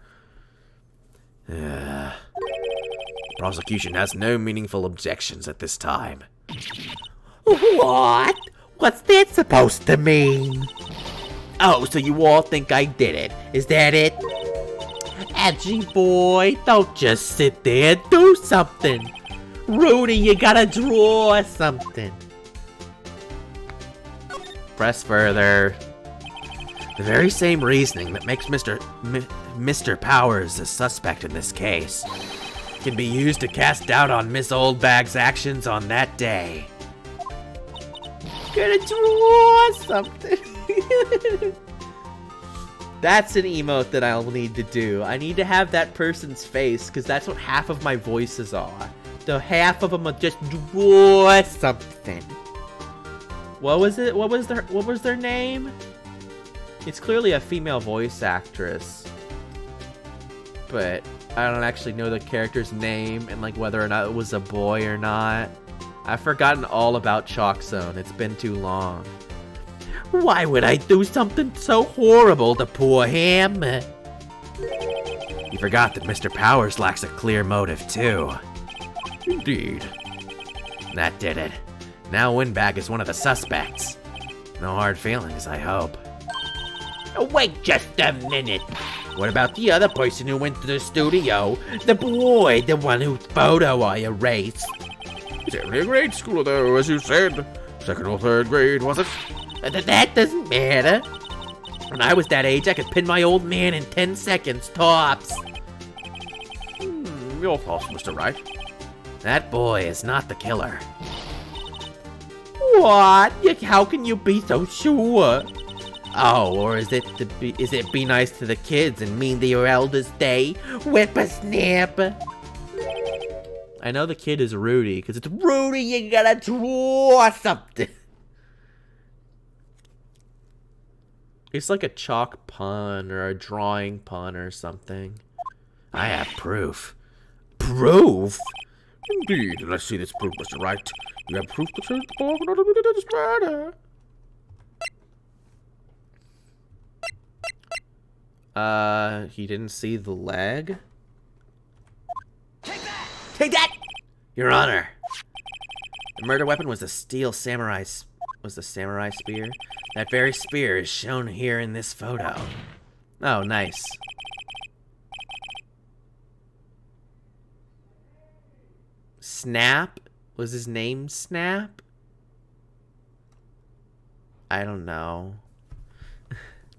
The prosecution has no meaningful objections at this time. What? What's that supposed to mean? Oh, so you all think I did it. Is that it? Edgy boy, don't just sit there. Do something. Rudy, you gotta draw something. Press further. The very same reasoning that makes Mr. Powers a suspect in this case can be used to cast doubt on Miss Oldbag's actions on that day. Gotta draw something. That's an emote that I'll need to do. I need to have that person's face, because that's what half of my voices are. The half of them are just draw something. What was it? What was their name? It's clearly a female voice actress. But I don't actually know the character's name and like whether or not it was a boy or not. I've forgotten all about Chalk Zone. It's been too long. Why would I do something so horrible to poor Hammer? You forgot that Mr. Powers lacks a clear motive, too. Indeed. That did it. Now Windbag is one of the suspects. No hard feelings, I hope. Wait just a minute. What about the other person who went to the studio? The boy, the one whose photo I erased. It's only a grade schooler, though, as you said. Second or third grade, was it? That doesn't matter. When I was that age, I could pin my old man in 10 seconds, tops. Your thoughts, Mr. Wright? That boy is not the killer. What? How can you be so sure? Oh, or is it be nice to the kids and mean to your elders day? Whippersnapper. I know the kid is Rudy, because it's Rudy, you gotta draw something. It's like a chalk pun or a drawing pun or something. I have proof. Proof? Indeed, let's see this proof, Mr. Wright. You have proof to show the boy not admitted to this murder. He didn't see the leg? Take that! Your Honor! The murder weapon was the samurai spear. That very spear is shown here in this photo. Oh, nice. Snap? Was his name Snap? I don't know.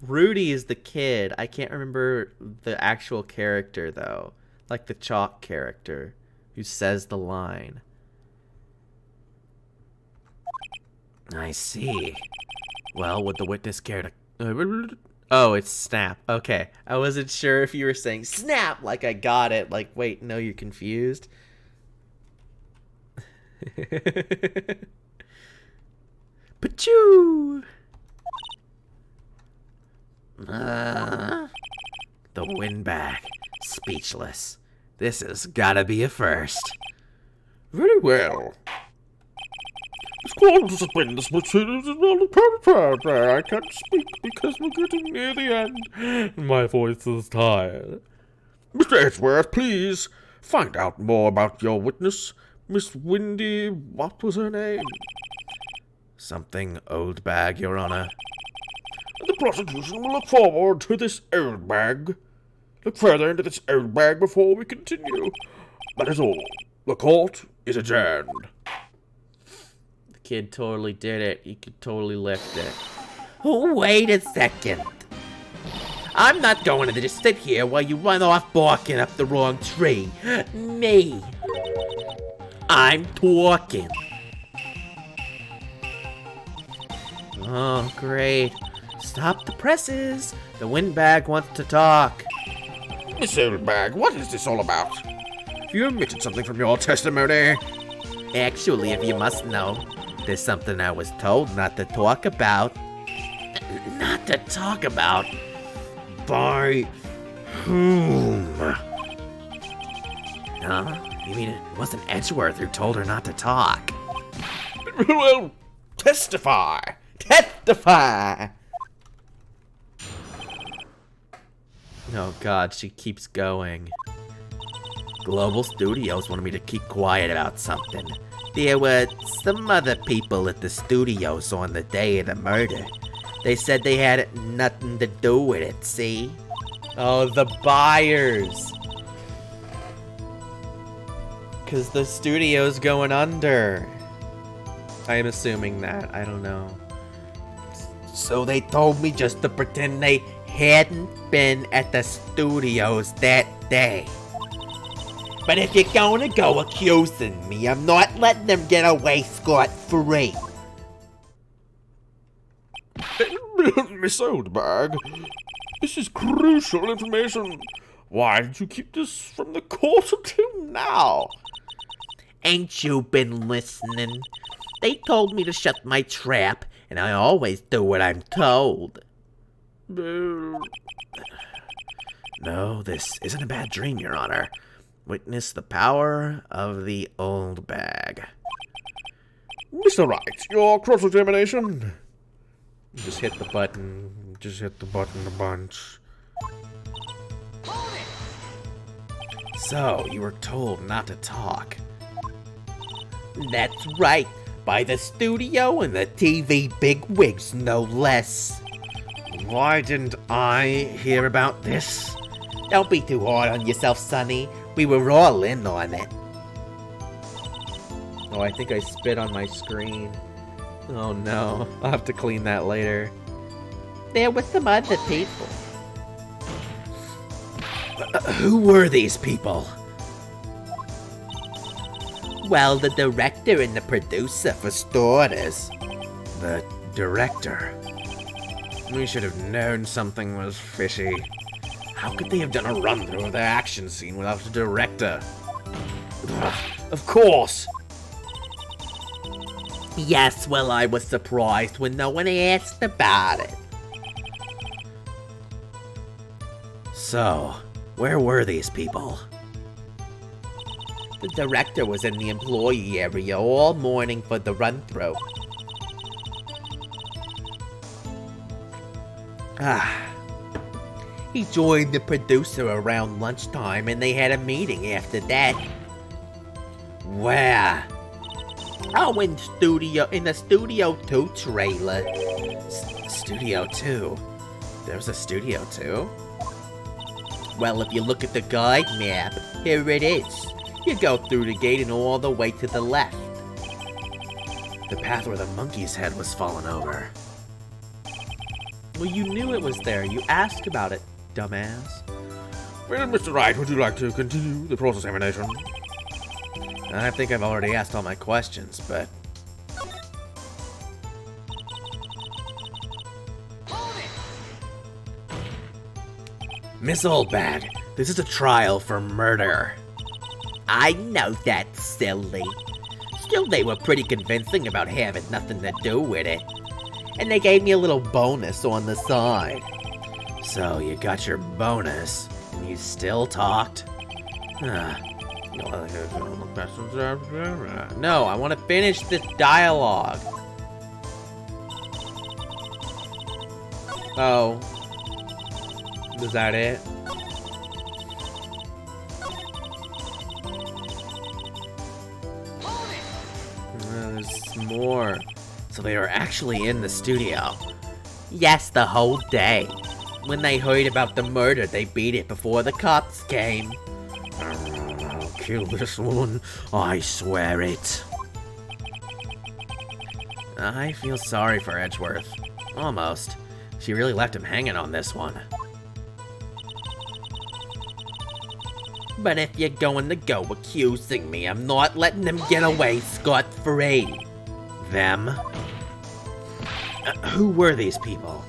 Rudy is the kid. I can't remember the actual character, though. Like the chalk character who says the line. I see. Well, would the witness care to... Oh, it's Snap. Okay. I wasn't sure if you were saying Snap, like I got it. Like, wait, no, you're confused. Pachoo! The windbag. Speechless. This has gotta be a first. Very well. This call to suspend this proceedings is not a I can't speak because we're getting near the end. My voice is tired. Mr. Edgeworth, please find out more about your witness, Miss Windy. What was her name? Something old bag, Your Honor. The prosecution will look forward to this old bag. Look further into this old bag before we continue. That is all. The court is adjourned. The kid totally did it. He could totally lift it. Wait a second. I'm not going to just sit here while you run off barking up the wrong tree. Me. I'm talking. Oh, great. Stop the presses. The windbag wants to talk. Miss Oldbag, what is this all about? Have you omitted something from your testimony? Actually, if you must know, there's something I was told not to talk about. Not to talk about? By whom? Huh? You mean it wasn't Edgeworth who told her not to talk? Well, testify. Testify! Oh god, she keeps going. Global Studios wanted me to keep quiet about something. There were some other people at the studios on the day of the murder. They said they had nothing to do with it, see? Oh, the buyers! Because the studio's going under. I'm assuming that. I don't know. So they told me just to pretend they hadn't been at the studios that day. But if you're gonna go accusing me, I'm not letting them get away scot-free. Miss Oldbag, this is crucial information. Why did you keep this from the court until now? Ain't you been listening? They told me to shut my trap, and I always do what I'm told. No, this isn't a bad dream, Your Honor. Witness the power of the old bag. Mr. Wright, your cross-examination. Just hit the button. Just hit the button a bunch. So, you were told not to talk. That's right, by the studio and the TV bigwigs, no less. Why didn't I hear about this? Don't be too hard on yourself, Sonny. We were all in on it. Oh, I think I spit on my screen. Oh no, I'll have to clean that later. There were some other people. Who were these people? Well, the director and the producer, for starters. The director. We should have known something was fishy. How could they have done a run-through of the action scene without a director? Ugh, of course! Yes, well, I was surprised when no one asked about it. So, where were these people? The director was in the employee area all morning for the run-through. He joined the producer around lunchtime and they had a meeting after that. Where? Oh, in the Studio 2 trailer. Studio 2? There's a Studio 2? Well, if you look at the guide map, here it is. You go through the gate and all the way to the left. The path where the monkey's head was fallen over. Well, you knew it was there. You asked about it, dumbass. Well, Mr. Wright, would you like to continue the cross-examination? I think I've already asked all my questions, but... Miss Oldbag, this is a trial for murder. I know that's silly. Still, they were pretty convincing about having nothing to do with it. And they gave me a little bonus on the side. So you got your bonus, and you still talked? No, I want to finish this dialogue. Oh. Is that it? There's more. So they were actually in the studio. Yes, the whole day. When they heard about the murder, they beat it before the cops came. I'll kill this woman, I swear it. I feel sorry for Edgeworth. Almost. She really left him hanging on this one. But if you're going to go accusing me, I'm not letting them get away scot-free. Them? Who were these people?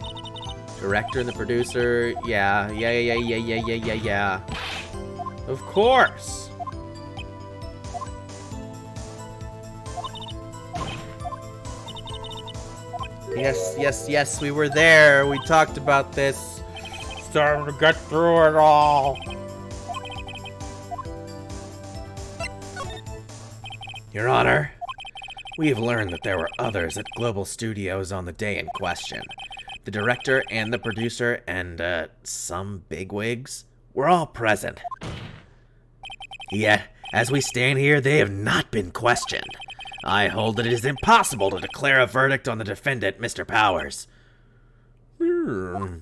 Director and the producer. Yeah. Of course. Yes, we were there. We talked about this. It's time to get through it all. Your Honor, we have learned that there were others at Global Studios on the day in question. The director and the producer and, some bigwigs were all present. Yet, as we stand here, they have not been questioned. I hold that it is impossible to declare a verdict on the defendant, Mr. Powers. The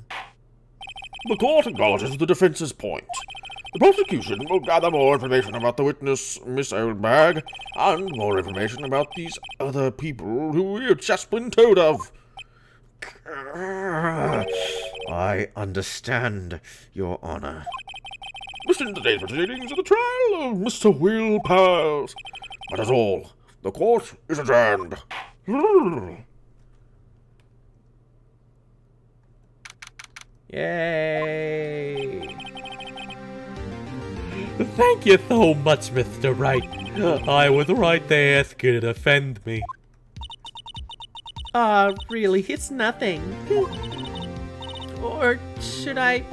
court acknowledges the defense's point. The prosecution will gather more information about the witness, Miss Oldbag, and more information about these other people who we have just been told of. I understand, Your Honor. Listen to today's proceedings of the trial of Mr. Will Powers. That is all. The court is adjourned. Yay! Thank you so much, Mr. Wright. I was right to ask you to defend me. Really, it's nothing. Or should I...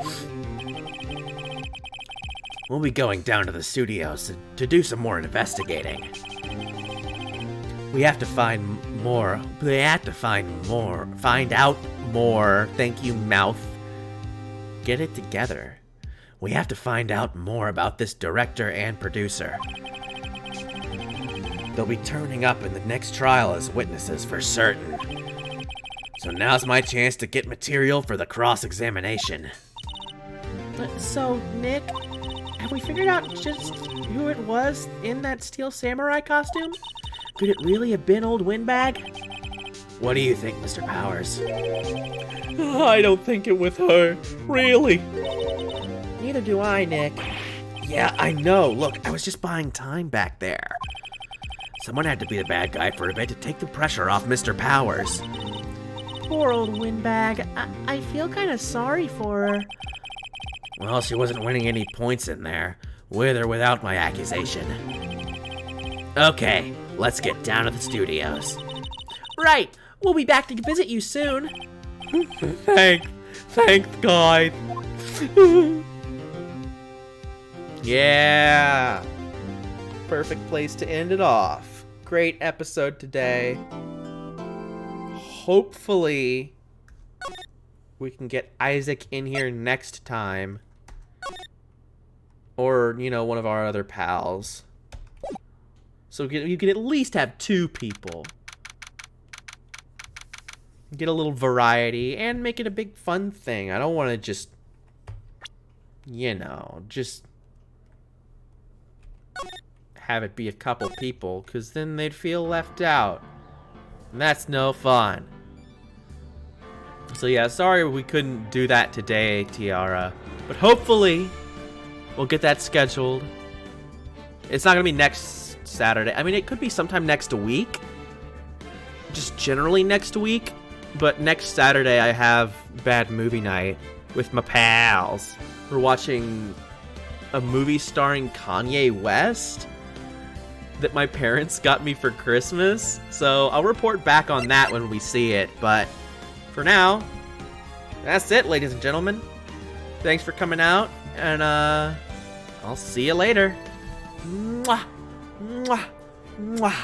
We'll be going down to the studios to do some more investigating. We have to find more. Find out more. Thank you, mouth. Get it together. We have to find out more about this director and producer. They'll be turning up in the next trial as witnesses for certain. So now's my chance to get material for the cross-examination. So, Nick, have we figured out just who it was in that Steel Samurai costume? Could it really have been old Windbag? What do you think, Mr. Powers? I don't think it was her. Really. Neither do I, Nick. Yeah, I know. Look, I was just buying time back there. Someone had to be the bad guy for a bit to take the pressure off Mr. Powers. Poor old Windbag. I feel kind of sorry for her. Well, she wasn't winning any points in there, with or without my accusation. Okay, let's get down to the studios. Right, we'll be back to visit you soon. Thanks, guys. Yeah! perfect place to end it off. Great episode today. Hopefully, we can get Isaac in here next time. Or, you know, one of our other pals. So you can at least have 2 people. Get a little variety and make it a big fun thing. I don't want to just, you know, just have it be a couple people, because then they'd feel left out. And that's no fun. So yeah, sorry we couldn't do that today, Tiara. But hopefully, we'll get that scheduled. It's not going to be next Saturday. I mean, it could be sometime next week. Just generally next week. But next Saturday, I have Bad Movie Night with my pals. We're watching a movie starring Kanye West that my parents got me for Christmas. So I'll report back on that when we see it. But for now, that's it, ladies and gentlemen. Thanks for coming out, and I'll see you later. Mwah, mwah, mwah.